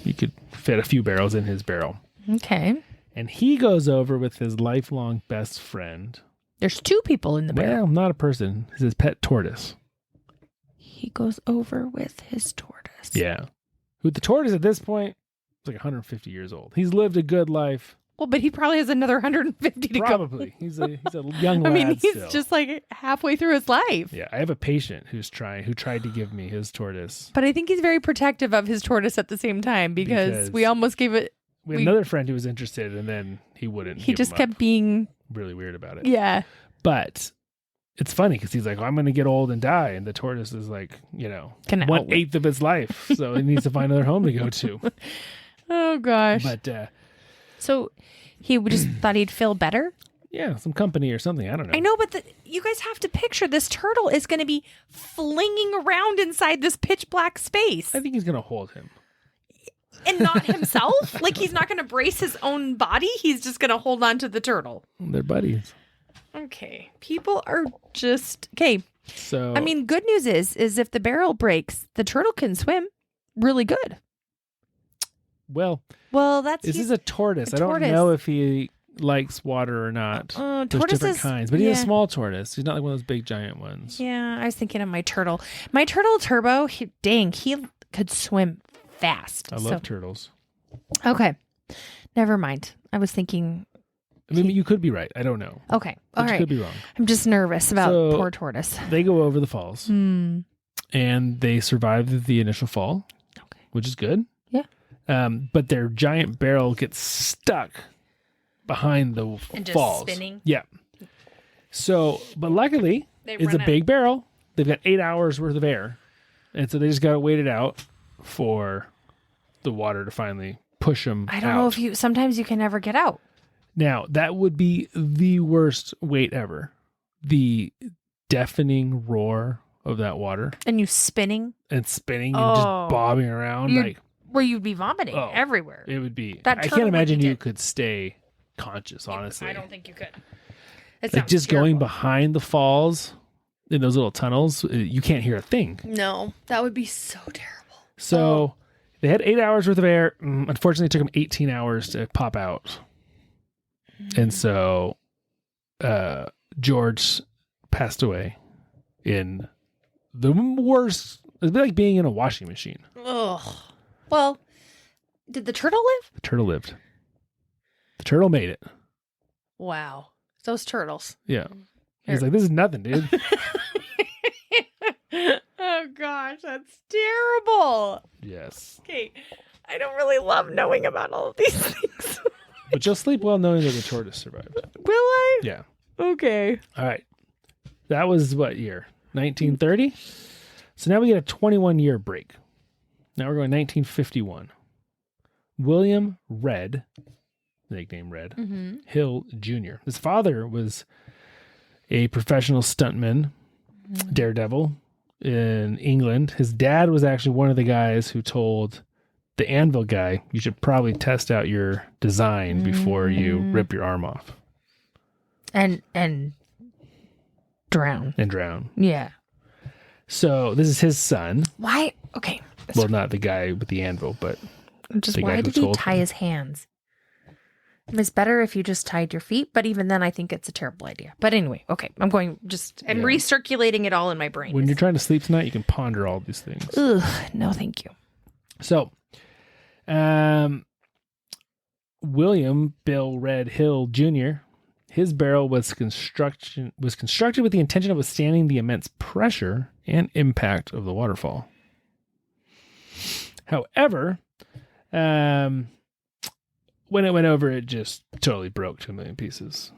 You could fit a few barrels in his barrel. Okay. And he goes over with his lifelong best friend. There's two people in the barrel. Well, not a person. It's his pet tortoise. He goes over with his tortoise. Yeah. Who the tortoise at this point is like 150 years old. He's lived a good life. Well, but he probably has another 150 to Probably. go. He's a young lad. I mean, he's still. just like halfway through his life. Yeah, I have a patient who tried to give me his tortoise. But I think he's very protective of his tortoise at the same time because we almost gave it. We had another friend who was interested, and then he wouldn't. He just kept being really weird about it. Yeah. But it's funny because he's like, I'm going to get old and die. And the tortoise is like, 1/8 of its life. So it needs to find another home to go to. Oh, gosh. But so he just thought he'd feel better? Yeah, some company or something. I don't know. I know, but you guys have to picture this turtle is going to be flinging around inside this pitch black space. I think he's going to hold him. And not himself? Like he's not going to brace his own body? He's just going to hold on to the turtle. They're buddies. Okay. People are just... Okay. So... I mean, good news is if the barrel breaks, the turtle can swim really good. Well, this is a tortoise. I don't know if he likes water or not. There's different kinds. But he's a small tortoise. He's not like one of those big giant ones. Yeah, I was thinking of my turtle. My turtle Turbo, he could swim fast. I love turtles. Okay. Never mind. I was thinking... I mean, you could be right. I don't know. Okay. All right. You could be wrong. I'm just nervous about poor tortoise. They go over the falls. And they survive the initial fall, which is good. Yeah. But their giant barrel gets stuck behind the And just falls. spinning? Yeah. So, but luckily, it's a big barrel. They've got 8 hours worth of air. And so they just got to wait it out for the water to finally push them out. I don't know if sometimes you can never get out. Now, that would be the worst wait ever. The deafening roar of that water. And you spinning. And spinning and just bobbing around. Where you'd be vomiting everywhere. It would be. That I can't imagine you could stay conscious, honestly. I don't think you could. Like just going behind the falls in those little tunnels, you can't hear a thing. No, that would be so terrible. So they had 8 hours worth of air. Unfortunately, it took them 18 hours to pop out. And so George passed away in the worst. It'd be like being in a washing machine. Ugh. Well, did the turtle live? The turtle lived. The turtle made it. Wow. Those turtles. Yeah. He's like, this is nothing, dude. Oh, gosh. That's terrible. Yes. Okay. I don't really love knowing about all of these things. But you'll sleep well knowing that the tortoise survived. Will I? Yeah. Okay. All right. That was what year? 1930? So now we get a 21-year break. Now we're going 1951. William Red, nickname Red, Hill Jr. His father was a professional stuntman, daredevil in England. His dad was actually one of the guys who told the anvil guy, you should probably test out your design before you rip your arm off. And drown. And drown. Yeah. So this is his son. Why? Okay. Well, not the guy with the anvil, but just the guy why who did he told tie him. his hands? It's better if you just tied your feet, but even then I think it's a terrible idea. But anyway, okay. I'm recirculating it all in my brain. When you're trying to sleep tonight, you can ponder all these things. Ugh, no, thank you. So, William Bill Red Hill Jr., his barrel was constructed with the intention of withstanding the immense pressure and impact of the waterfall. However, when it went over, it just totally broke to a million pieces.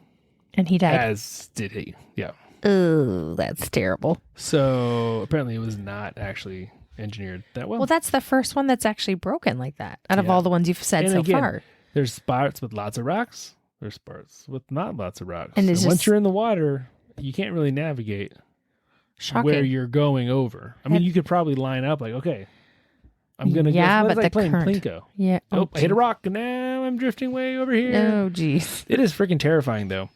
And he died. As did he. Yeah. Oh, that's terrible. So apparently it was not actually engineered that well. Well, that's the first one that's actually broken like that out of all the ones you've said And so again, far. There's spots with lots of rocks. There's parts with not lots of rocks. And once you're in the water, you can't really navigate where you're going over. I mean, you could probably line up like, okay, I'm going to go. But like the playing current. Plinko. Yeah. Oh, I hit a rock and now I'm drifting way over here. Oh, geez. It is freaking terrifying, though.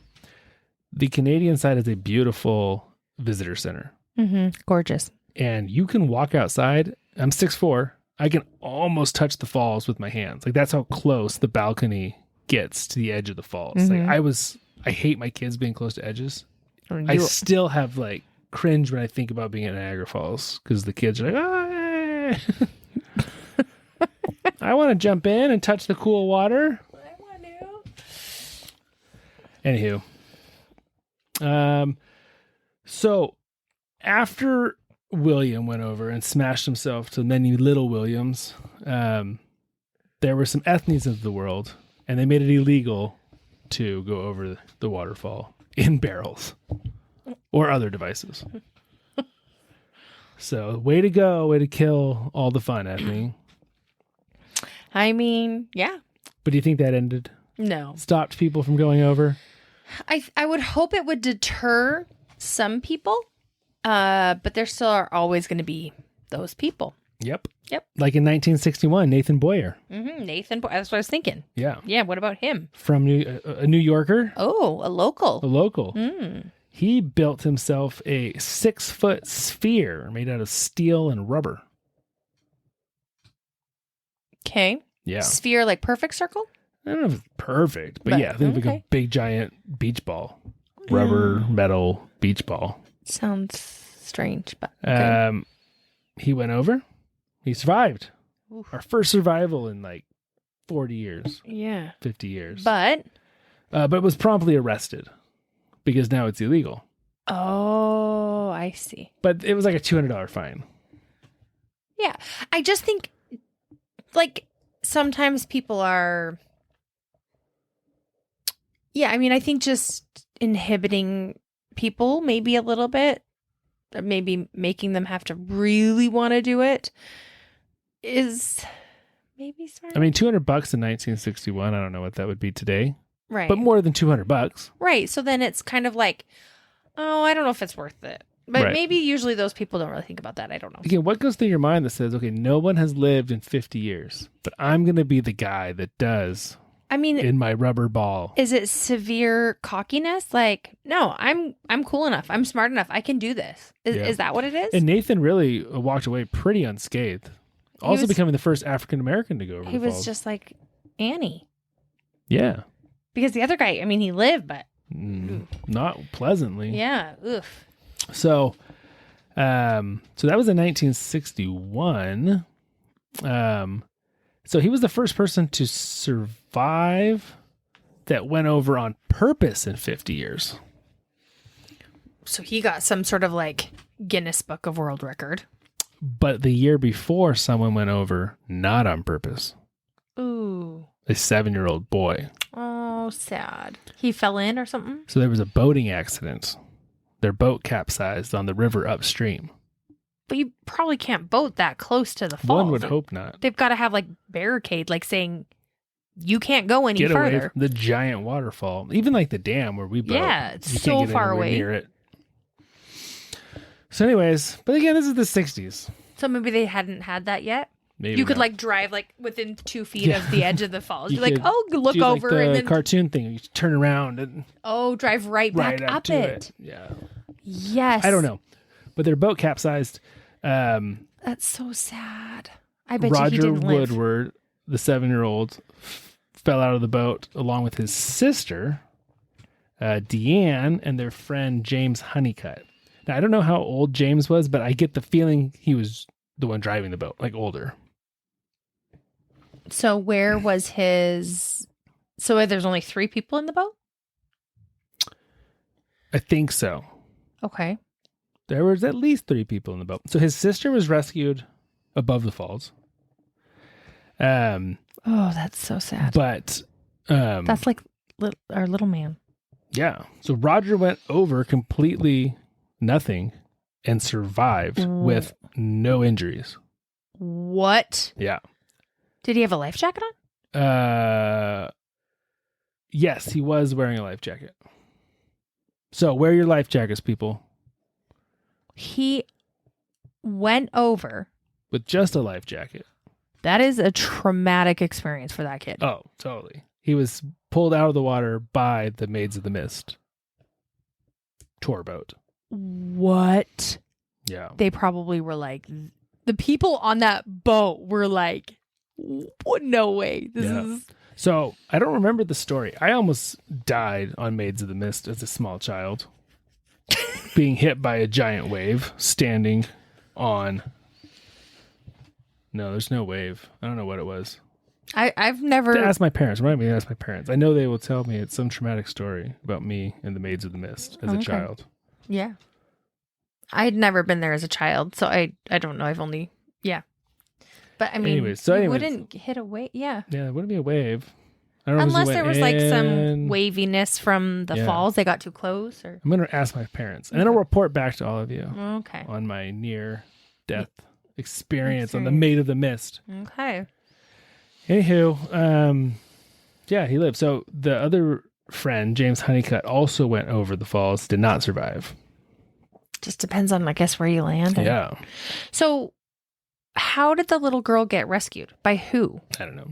The Canadian side is a beautiful visitor center. Mm-hmm. Gorgeous. And you can walk outside. I'm 6'4". I can almost touch the falls with my hands. Like, that's how close the balcony gets to the edge of the falls. Mm-hmm. Like, I hate my kids being close to edges. And I still have like cringe when I think about being at Niagara Falls because the kids are like, oh, I want to jump in and touch the cool water. I want to. Anywho. So after William went over and smashed himself to many little Williams, there were some ethnies of the world, and they made it illegal to go over the waterfall in barrels or other devices. So way to go, way to kill all the fun, ethnic. I mean, yeah. But do you think that ended? No. Stopped people from going over? I would hope it would deter some people, but there still are always going to be those people. Yep. Like in 1961, Nathan Boyer. Mm-hmm. Nathan Boyer. That's what I was thinking. Yeah. Yeah. What about him? From a New Yorker. Oh, a local. A local. Mm. He built himself a 6-foot sphere made out of steel and rubber. Okay. Yeah. Sphere, like perfect circle? I don't know if it's perfect, but yeah, think of like a big giant beach ball. Rubber, metal beach ball. Sounds strange, but okay. He went over. He survived. Oof. Our first survival in like 40 years. Yeah. 50 years. But was promptly arrested because now it's illegal. Oh, I see. But it was like a $200 fine. Yeah. I just think like sometimes people are, yeah, I mean, I think just inhibiting people maybe a little bit, maybe making them have to really want to do it is maybe smart. I mean, $200 in 1961. I don't know what that would be today, Right. but more than $200. Right. So then it's kind of like, oh, I don't know if it's worth it. But Right. maybe usually those people don't really think about that. I don't know. Again, what goes through your mind that says, okay, no one has lived in 50 years, but I'm going to be the guy that does I mean, in my rubber ball. is it severe cockiness? Like, no, I'm cool enough. I'm smart enough. I can do this. Is that what it is? And Nathan really walked away pretty unscathed. Also was- becoming the first African American to go over He the was falls. just like Annie. Yeah. Because the other guy, I mean, he lived, but Not pleasantly. yeah. Oof. So that was in 1961. So he was the first person to survive that went over on purpose in 50 years. So he got some sort of like Guinness Book of World Record. But the year before, someone went over not on purpose. Ooh. A 7-year-old boy. Oh, sad. He fell in or something? So there was a boating accident. Their boat capsized on the river upstream. But you probably can't boat that close to the falls. One would hope not. They've got to have like barricade, like saying you can't go any Get away further. from the giant waterfall. Even like the dam where we boat. Yeah, it's you so can't get far anywhere away. near it. So anyways, but again, this is the 60s. So maybe they hadn't had that yet. Maybe You could not. like drive like within 2 feet Yeah. of the edge of the falls. You You're like, could oh, look do over like the and then cartoon thing. You turn around and drive right back right up to it. Yeah. Yes. I don't know. But their boat capsized. That's so sad. I bet you he Roger didn't live. Woodward, the 7-year-old, fell out of the boat along with his sister, Deanne, and their friend James Honeycutt. Now, I don't know how old James was, but I get the feeling he was the one driving the boat, like older. So where was his? So there's only 3 people in the boat? I think so. Okay. There was at least 3 people in the boat. So his sister was rescued above the falls. Oh, that's so sad. But That's like our little man. yeah. So Roger went over completely nothing and survived with no injuries. What? Yeah. Did he have a life jacket on? Yes, he was wearing a life jacket. So wear your life jackets, people. He went over. With just a life jacket. That is a traumatic experience for that kid. Oh, totally. He was pulled out of the water by the Maids of the Mist tour boat. What? Yeah. They probably were like, the people on that boat were like, what? No way. This Yeah. is. So I don't remember the story. I almost died on Maids of the Mist as a small child, being hit by a giant wave, standing on. No, there's no wave. I don't know what it was. I've never. Ask my parents. Remind me to ask my parents. I know they will tell me it's some traumatic story about me and the Maids of the Mist as a Okay. child. Yeah. I'd never been there as a child, so I don't know. I've only. Yeah. But I mean, Anyways, you wouldn't hit a wave. Yeah. Yeah, it wouldn't be a wave. I don't know if Unless it there went was like some in. waviness from the Yeah. falls. They got too close or. I'm going to ask my parents. And then I'll report back to all of you Okay. on my near-death experience on the Maid of the Mist. Okay. Anywho, yeah, he lived. So the other friend, James Honeycutt, also went over the falls, did not survive. Just depends on, I guess, where you land. Yeah. So, how did the little girl get rescued? By who? I don't know.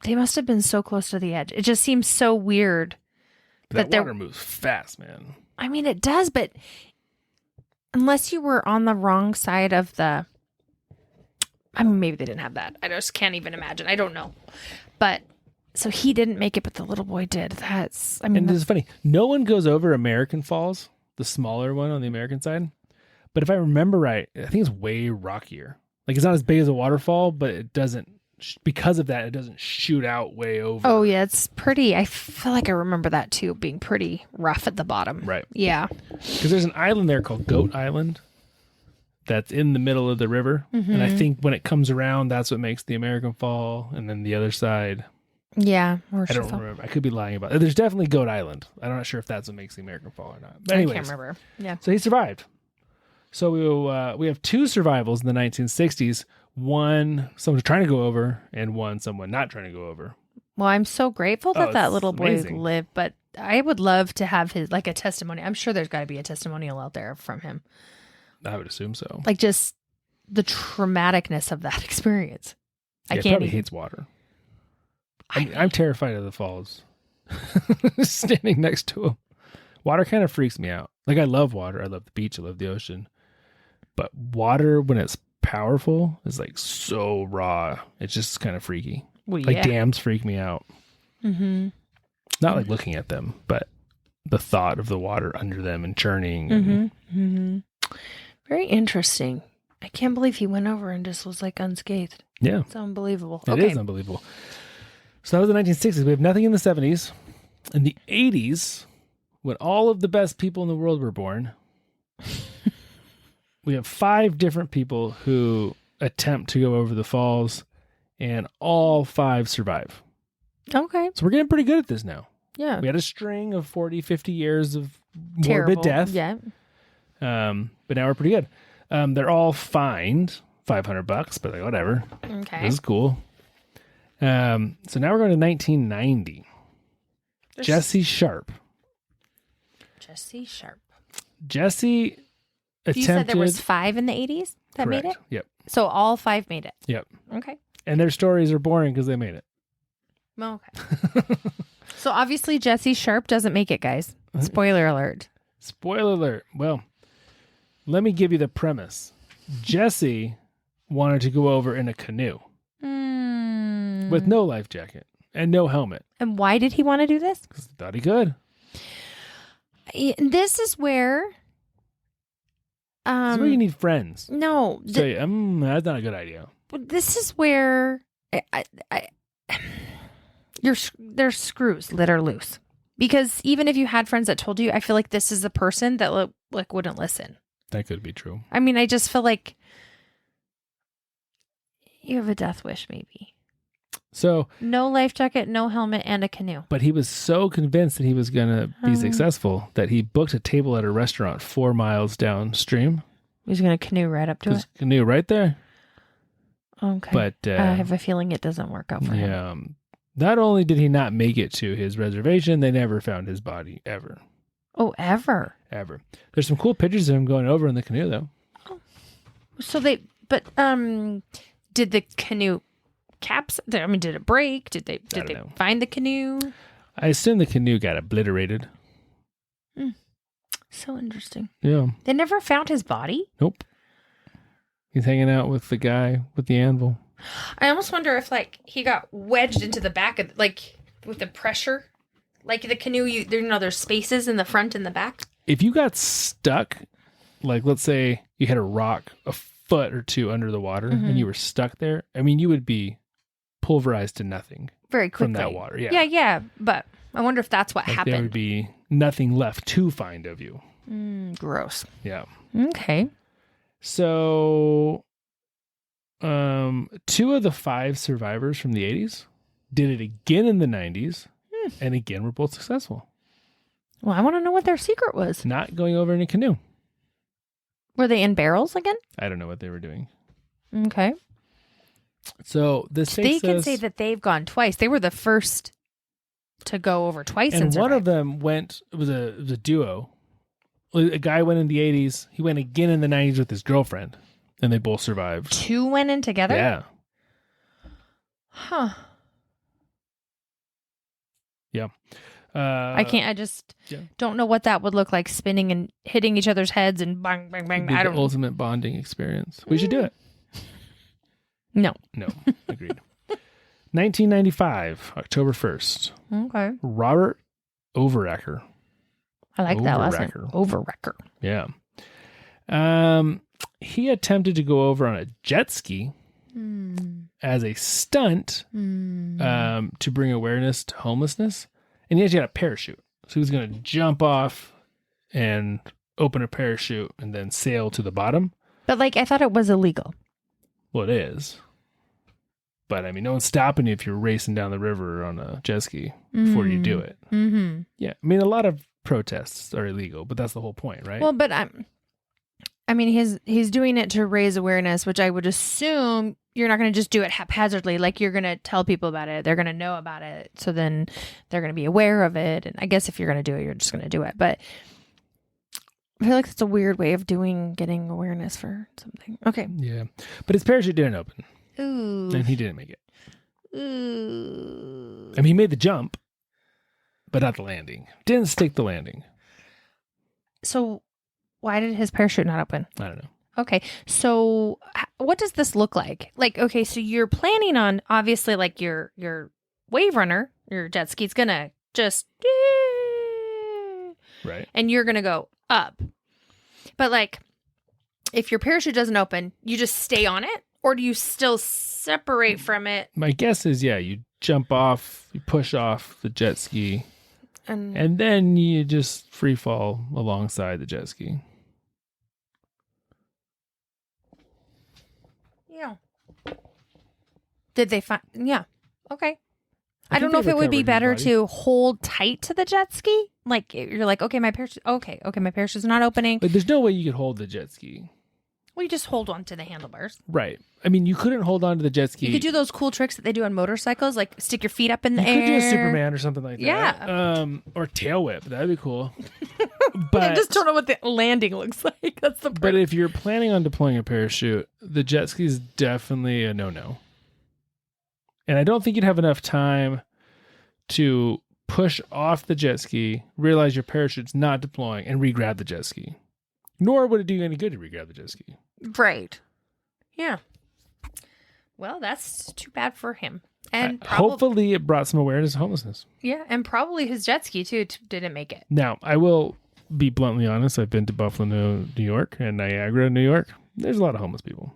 They must have been so close to the edge. It just seems so weird. That That water moves fast, man. I mean, it does, but unless you were on the wrong side of the. I mean, maybe they didn't have that. I just can't even imagine. I don't know. But so he didn't make it, but the little boy did. That's. I mean, And it's funny. No one goes over American Falls, the smaller one on the American side. But if I remember right, I think it's way rockier. Like it's not as big as a waterfall, but it doesn't. Because of that, it doesn't shoot out way over. oh yeah, it's pretty. I feel like I remember that too, being pretty rough at the bottom. Right. Yeah. Because there's an island there called Goat Island that's in the middle of the river. And I think when it comes around, that's what makes the American Fall. And then the other side, Yeah. I don't remember. I could be lying about it. There's definitely Goat Island. I'm not sure if that's what makes the American Fall or not. But anyways, I can't remember. Yeah. so he survived. So we have two survivals in the 1960s. One, someone trying to go over, and one, someone not trying to go over. Well, I'm so grateful that that it's little boy amazing. lived, but I would love to have his, like, a testimony. I'm sure there's got to be a testimonial out there from him. I would assume so. Like, just the traumaticness of that experience. I He can't probably even. hates water. I'm terrified of the falls. Standing next to him. Water kind of freaks me out. Like, I love water. I love the beach. I love the ocean. But water, when it's powerful, is like so raw. It's just kind of freaky. Well, Like yeah. dams freak me out. Mm-hmm. Not like looking at them, but the thought of the water under them and churning. Mm-hmm. Mm-hmm. Very interesting. I can't believe he went over and just was like unscathed. Yeah, It's unbelievable. it is unbelievable. So that was the 1960s. We have nothing in the 70s. In the 80s, when all of the best people in the world were born, we have 5 different people who attempt to go over the falls, and all 5 survive. Okay. So we're getting pretty good at this now. Yeah. We had a string of 40, 50 years of Terrible. morbid death. Yeah. But now we're pretty good. They're all fined $500, but like, whatever. Okay. This is cool. So now we're going to 1990. Jesse Sharp. Jesse Sharp. Jesse attempted. You said there was 5 in the 80s that Correct. made it? Yep. So all 5 made it? Yep. Okay. And their stories are boring because they made it. Well, okay. So obviously Jesse Sharp doesn't make it, guys. Spoiler alert. Spoiler alert. Well, let me give you the premise. Jesse wanted to go over in a canoe with no life jacket and no helmet And why did he want to do this? because he thought he could. This is where... This is where you need friends. No. So that's not a good idea. This is where... there's screws that are loose. Because even if you had friends that told you, I feel like this is the person that like wouldn't listen. That could be true. I mean, I just feel like you have a death wish, maybe. So, No life jacket, no helmet, and a canoe. but he was so convinced that he was going to be successful that he booked a table at a restaurant 4 miles downstream. He's going to canoe right up to His it. canoe right there. Okay. But I have a feeling it doesn't work out for him. yeah, not only did he not make it to his reservation, they never found his body ever. Oh, ever. There's some cool pictures of him going over in the canoe, though. So did the canoe did it break? Did they know. find the canoe? I assume the canoe got obliterated. So interesting. Yeah. They never found his body? Nope. He's hanging out with the guy with the anvil. I almost wonder if he got wedged into the back of with the pressure. Like the canoe, there's spaces in the front and the back. If you got stuck, like let's say you had a rock a foot or two under the water and you were stuck there, I mean, you would be pulverized to nothing Very quickly. from that water. Yeah. Yeah. But I wonder if that's what Like happened. there would be nothing left to find of you. Gross. Yeah. Okay. So, 2 of the 5 survivors from the 80s did it again in the 90s and again were both successful. Well, I want to know what their secret was. Not going over in a canoe. Were they in barrels again? I don't know what they were doing. Okay. So this They takes can us, say that they've gone twice. They were the first to go over twice. and And one of survive. them went. It was a duo. A guy went in the 80s. He went again in the 90s with his girlfriend, and they both survived. 2 went in together? Yeah, Huh. yeah. I just yeah. don't know what that would look like, spinning and hitting each other's heads and bang, bang, bang. Be I the don't ultimate bonding experience. We should do it. No. No, agreed. 1995, October 1st. Okay. Robert Overacker. I like that last name. Overrecker. Overrecker. Yeah. He attempted to go over on a jet ski as a stunt to bring awareness to homelessness. And he actually had a parachute. So he was going to jump off and open a parachute and then sail to the bottom. But like, I thought it was illegal. Well, it is. But I mean, no one's stopping you if you're racing down the river on a jet ski before you do it. Mm-hmm. Yeah. I mean, a lot of protests are illegal, but that's the whole point, right? Well, but I mean, he's doing it to raise awareness, which I would assume you're not going to just do it haphazardly. Like, you're going to tell people about it. They're going to know about it. So then they're going to be aware of it. And I guess if you're going to do it, you're just going to do it. But I feel like that's a weird way of getting awareness for something. Okay. Yeah. But his parachute didn't open. Ooh. And he didn't make it. Ooh. I mean, he made the jump, but not the landing. Didn't stick the landing. So why did his parachute not open? I don't know. Okay. So what does this look like? Like, okay, so you're planning on, obviously, like your wave runner, your jet ski's gonna just, Right. and you're gonna go up. But like, if your parachute doesn't open, you just stay on it? Or do you still separate from it? My guess is, yeah, you jump off, you push off the jet ski, and then you just free fall alongside the jet ski. Yeah. Did they find? Yeah. Okay. I don't think know if they it would be recovered better his body. to hold tight to the jet ski. Like, you're like, okay, my parachute. Okay, my parachute's not opening. But there's no way you could hold the jet ski. Well, you just hold on to the handlebars. Right. I mean, you couldn't hold on to the jet ski. You could do those cool tricks that they do on motorcycles, like stick your feet up in the air. You could do a Superman or something like that. Yeah. Or tail whip. That'd be cool. I But just don't know what the landing looks like. That's the part. But if you're planning on deploying a parachute, the jet ski is definitely a no-no. And I don't think you'd have enough time to push off the jet ski, realize your parachute's not deploying, and re-grab the jet ski. Nor would it do you any good to re-grab the jet ski. Right. Yeah. Well, that's too bad for him. And hopefully it brought some awareness of homelessness. Yeah, and probably his jet ski, too, didn't make it. Now, I will be bluntly honest. I've been to Buffalo, New York, and Niagara, New York. There's a lot of homeless people.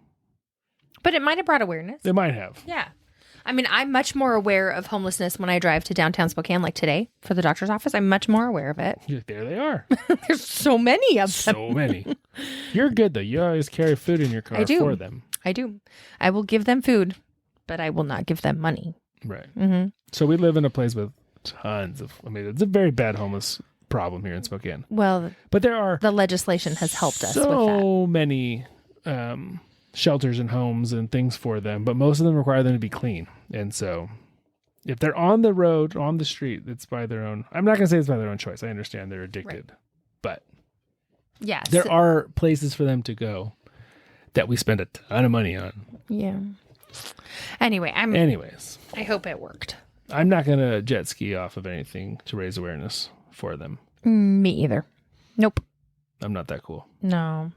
But it might have brought awareness. They might have. Yeah. I mean, I'm much more aware of homelessness when I drive to downtown Spokane, like today, for the doctor's office. I'm much more aware of it. There they are. There's so many of them. So many. You're good, though. You always carry food in your car for them. I do. I will give them food, but I will not give them money. Right. Mm-hmm. So we live in a place with tons of, it's a very bad homeless problem here in Spokane. Well, but there are the legislation has helped us with that. So many shelters and homes and things for them, but most of them require them to be clean. And so if they're on the road, on the street, it's by their own. I'm not going to say it's by their own choice. I understand they're addicted, but yeah, there are places for them to go that we spend a ton of money on. Yeah. Anyway, Anyways, I hope it worked. I'm not going to jet ski off of anything to raise awareness for them. Me either. Nope. I'm not that cool. No.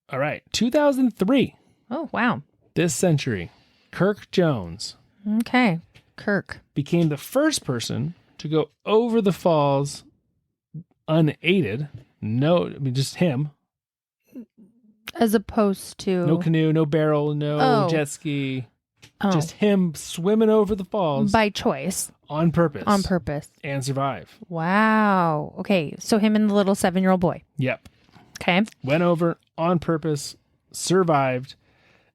All right. 2003. Oh, wow. This century, Kirk Jones. Okay. Kirk became the first person to go over the falls unaided. Just him. As opposed to no canoe, no barrel, no jet ski. Just him swimming over the falls by choice, on purpose, and survive. Wow. Okay, so him and the little 7-year-old boy. Yep. Okay. Went over on purpose, survived.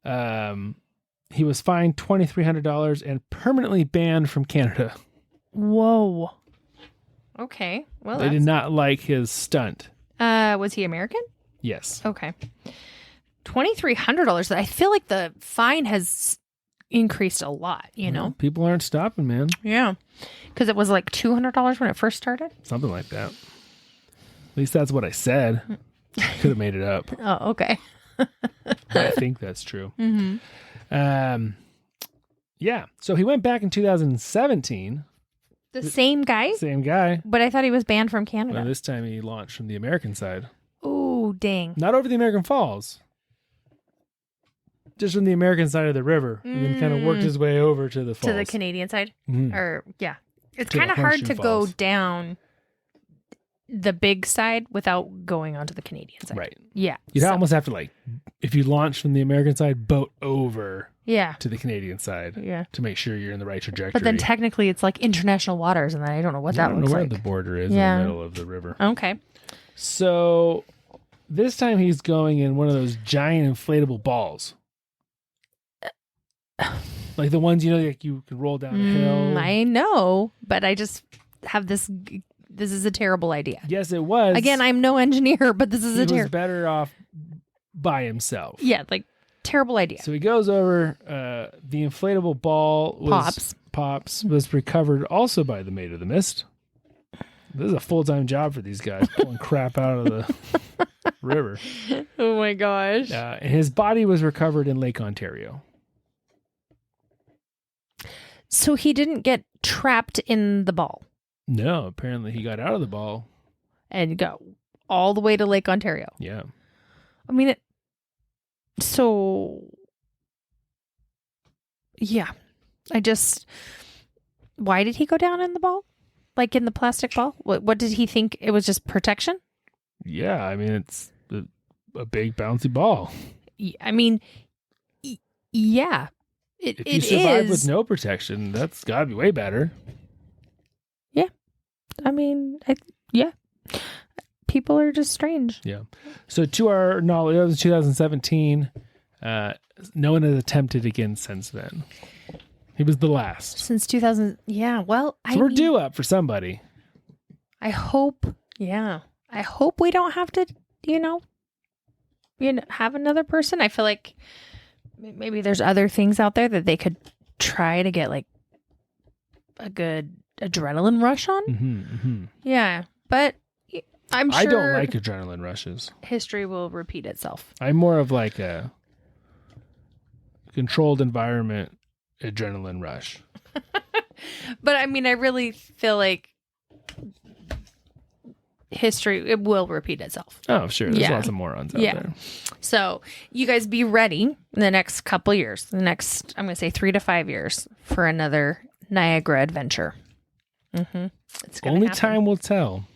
He was fined $2,300 and permanently banned from Canada. Whoa. Okay. Well, they did not like his stunt. Was he American? Yes. Okay. $2,300. I feel like the fine has increased a lot, you know? People aren't stopping, man. Yeah. Because it was like $200 when it first started? Something like that. At least that's what I said. Could have made it up. Oh, okay. I think that's true. Mm-hmm. Yeah. So he went back in 2017. The same guy? Same guy. But I thought he was banned from Canada. Well, this time he launched from the American side. Ooh, dang. Not over the American Falls. Just from the American side of the river. And then kind of worked his way over to the falls. To the Canadian side? Mm-hmm. Or, yeah. It's kind of hard to go down the big side without going onto the Canadian side. Right. Yeah. You'd almost have to, if you launch from the American side, boat over to the Canadian side to make sure you're in the right trajectory. But then technically it's like international waters, and I don't know what that looks like. I don't know where the border is in the middle of the river. Okay. So this time he's going in one of those giant inflatable balls. Like the ones, like you can roll down a hill. I know, but I just have this is a terrible idea. Yes, it was. Again, I'm no engineer, but this is he was better off by himself. Yeah, like terrible idea. So he goes over, the inflatable ball Pops was recovered also by the Maid of the Mist. This is a full-time job for these guys, pulling crap out of the river. Oh my gosh. And his body was recovered in Lake Ontario. So he didn't get trapped in the ball. No, apparently he got out of the ball. And got all the way to Lake Ontario. Yeah. I mean, yeah. Why did he go down in the ball? Like in the plastic ball? What did he think? It was just protection? Yeah, I mean, it's a big bouncy ball. I mean, yeah. If you survive with no protection, that's got to be way better. Yeah. I mean, yeah. People are just strange. Yeah. So to our knowledge, it was 2017. No one has attempted again since then. He was the last. Since 2000. Yeah. Well, we're due up for somebody. I hope. Yeah. I hope we don't have to, have another person. I feel like maybe there's other things out there that they could try to get like a good adrenaline rush on. Mm-hmm, mm-hmm. Yeah. But I'm sure. I don't like adrenaline rushes. History will repeat itself. I'm more of like a controlled environment adrenaline rush. But I mean, I really feel like history, it will repeat itself. Oh, sure. There's lots of morons out there. So you guys be ready in the next couple years, I'm going to say 3 to 5 years for another Niagara adventure. Mm-hmm. It's Only time will tell.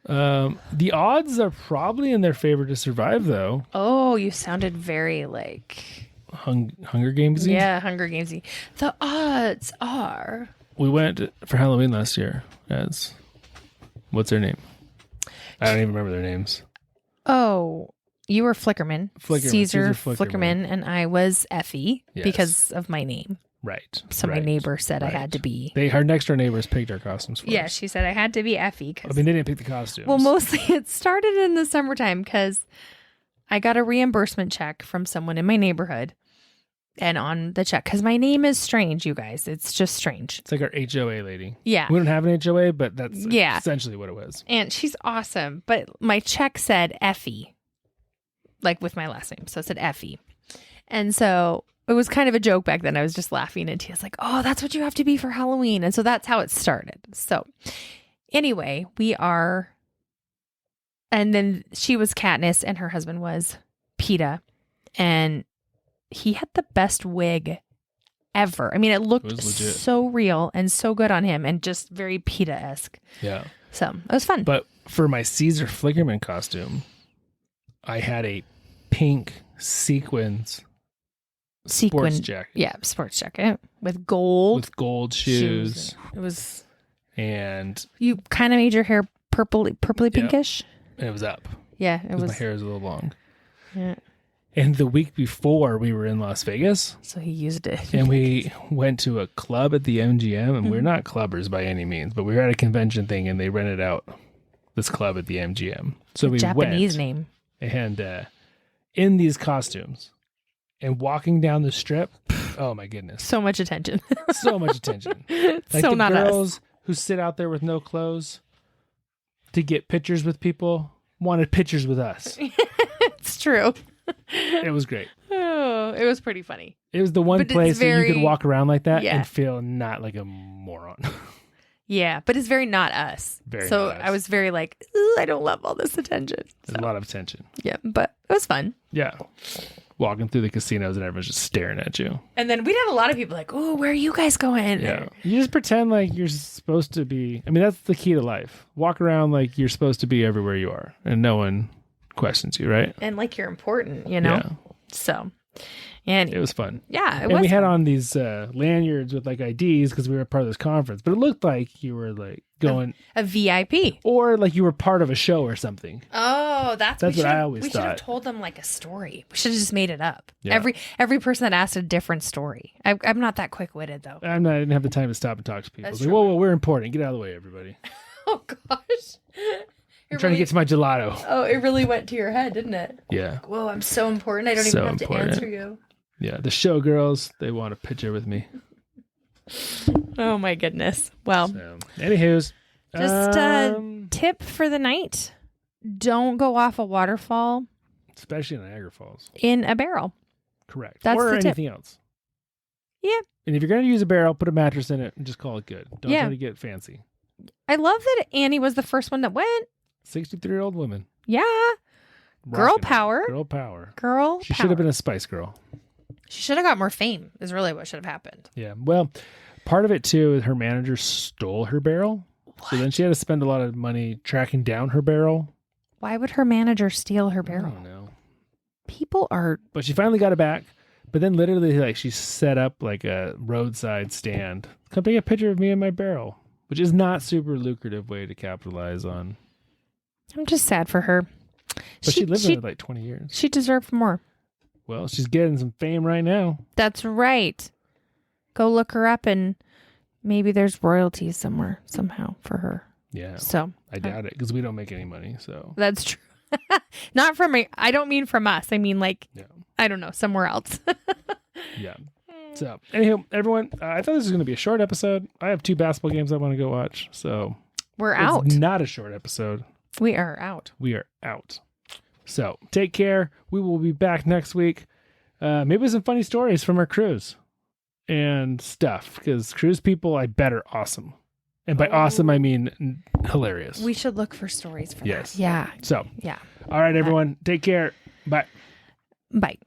The odds are probably in their favor to survive, though. Oh, you sounded very like... Hunger Games-y? Yeah, Hunger Games-y. The odds are... We went for Halloween last year as... What's their name? I don't even remember their names. Oh, you were Flickerman. Caesar Flickerman, and I was Effie because of my name. Right. So my neighbor said I had to be. Our next door neighbors picked our costumes for us. Yeah, she said I had to be Effie. I mean, they didn't pick the costumes. Well, mostly it started in the summertime because I got a reimbursement check from someone in my neighborhood. And on the check, because my name is strange, you guys. It's just strange. It's like our HOA lady. Yeah. We don't have an HOA, but that's essentially what it was. And she's awesome. But my check said Effie, like with my last name. So it said Effie. And so it was kind of a joke back then. I was just laughing. And Tia's like, oh, that's what you have to be for Halloween. And so that's how it started. So anyway, and then she was Katniss and her husband was PETA. And he had the best wig ever. I mean, it looked so real and so good on him and just very PETA-esque. Yeah. So it was fun. But for my Caesar Flickerman costume, I had a pink sports jacket. Yeah, sports jacket with gold shoes. It was... And... You kind of made your hair purpley pinkish? And it was up. Yeah, it was... My hair is a little long. Yeah. And the week before, we were in Las Vegas. So he used it. And we went to a club at the MGM. And we're not clubbers by any means, but we were at a convention thing and they rented out this club at the MGM. So we Japanese name. And in these costumes and walking down the strip. Oh, my goodness. So much attention. So much attention. Like so the not girls us. Who sit out there with no clothes to get pictures with people wanted pictures with us. It's true. It was great. Oh, it was pretty funny. It was the one place that you could walk around like that and feel not like a moron. Yeah, but it's very not us. So not us. I was very like, I don't love all this attention. There's a lot of attention. Yeah, but it was fun. Yeah. Walking through the casinos and everyone's just staring at you. And then we'd have a lot of people like, oh, where are you guys going? Yeah. You just pretend like you're supposed to be. I mean, that's the key to life. Walk around like you're supposed to be everywhere you are and no one questions you, right? And like you're important, you know? Yeah. So And It was fun. yeah, it And was we had fun. on these lanyards with like IDs because we were part of this conference. But it looked like you were like going, a VIP. or like you were part of a show or something. Oh, that's what I always We should have thought. told them like a story. We should have just made it up. Yeah. Every person that asked a different story. I'm not that quick witted though. I didn't have the time to stop and talk to people. That's It's like, true. whoa, we're important. Get out of the way, everybody. Oh gosh. I'm trying to get to my gelato. Oh, it really went to your head, didn't it? Yeah. Whoa, I'm so important. I don't So even have important. to answer you. Yeah. The showgirls, they want a picture with me. Oh my goodness. Well, So, anywho's. just tip for the night. Don't go off a waterfall Especially in Niagara Falls. in a barrel. Correct. That's or the tip. anything else. Yeah. And if you're going to use a barrel, put a mattress in it and just call it good. Don't Yeah. try to get fancy. I love that Annie was the first one that went. 63-year-old woman. Yeah. Girl Rocking it. power. Girl power. Girl She power. should have been a Spice Girl. She should have got more fame, is really what should have happened. Yeah. Well, part of it too is her manager stole her barrel. So then she had to spend a lot of money tracking down her barrel. Why would her manager steal her I barrel? don't know. People are. But she finally got it back. But then literally like she set up like a roadside stand. Come take a picture of me and my barrel, which is not super lucrative way to capitalize on. I'm just sad for her. But she lived in it like 20 years. She deserved more. Well, she's getting some fame right now. That's right. Go look her up and maybe there's royalties somewhere, somehow for her. Yeah. So I doubt it because we don't make any money. So that's true. Not from me. I don't mean from us. I mean like, yeah. I don't know, somewhere else. Yeah. So, anyhow, everyone, I thought this was going to be a short episode. I have 2 basketball games I want to go watch. So, We're out. It's not a short episode. We are out. We are out. So, take care. We will be back next week. Maybe with some funny stories from our cruise and stuff because cruise people, I bet, are awesome. And by awesome, I mean hilarious. We should look for stories for Yes. that. Yeah. So, Yeah. all right, everyone, take care. Bye. Bye.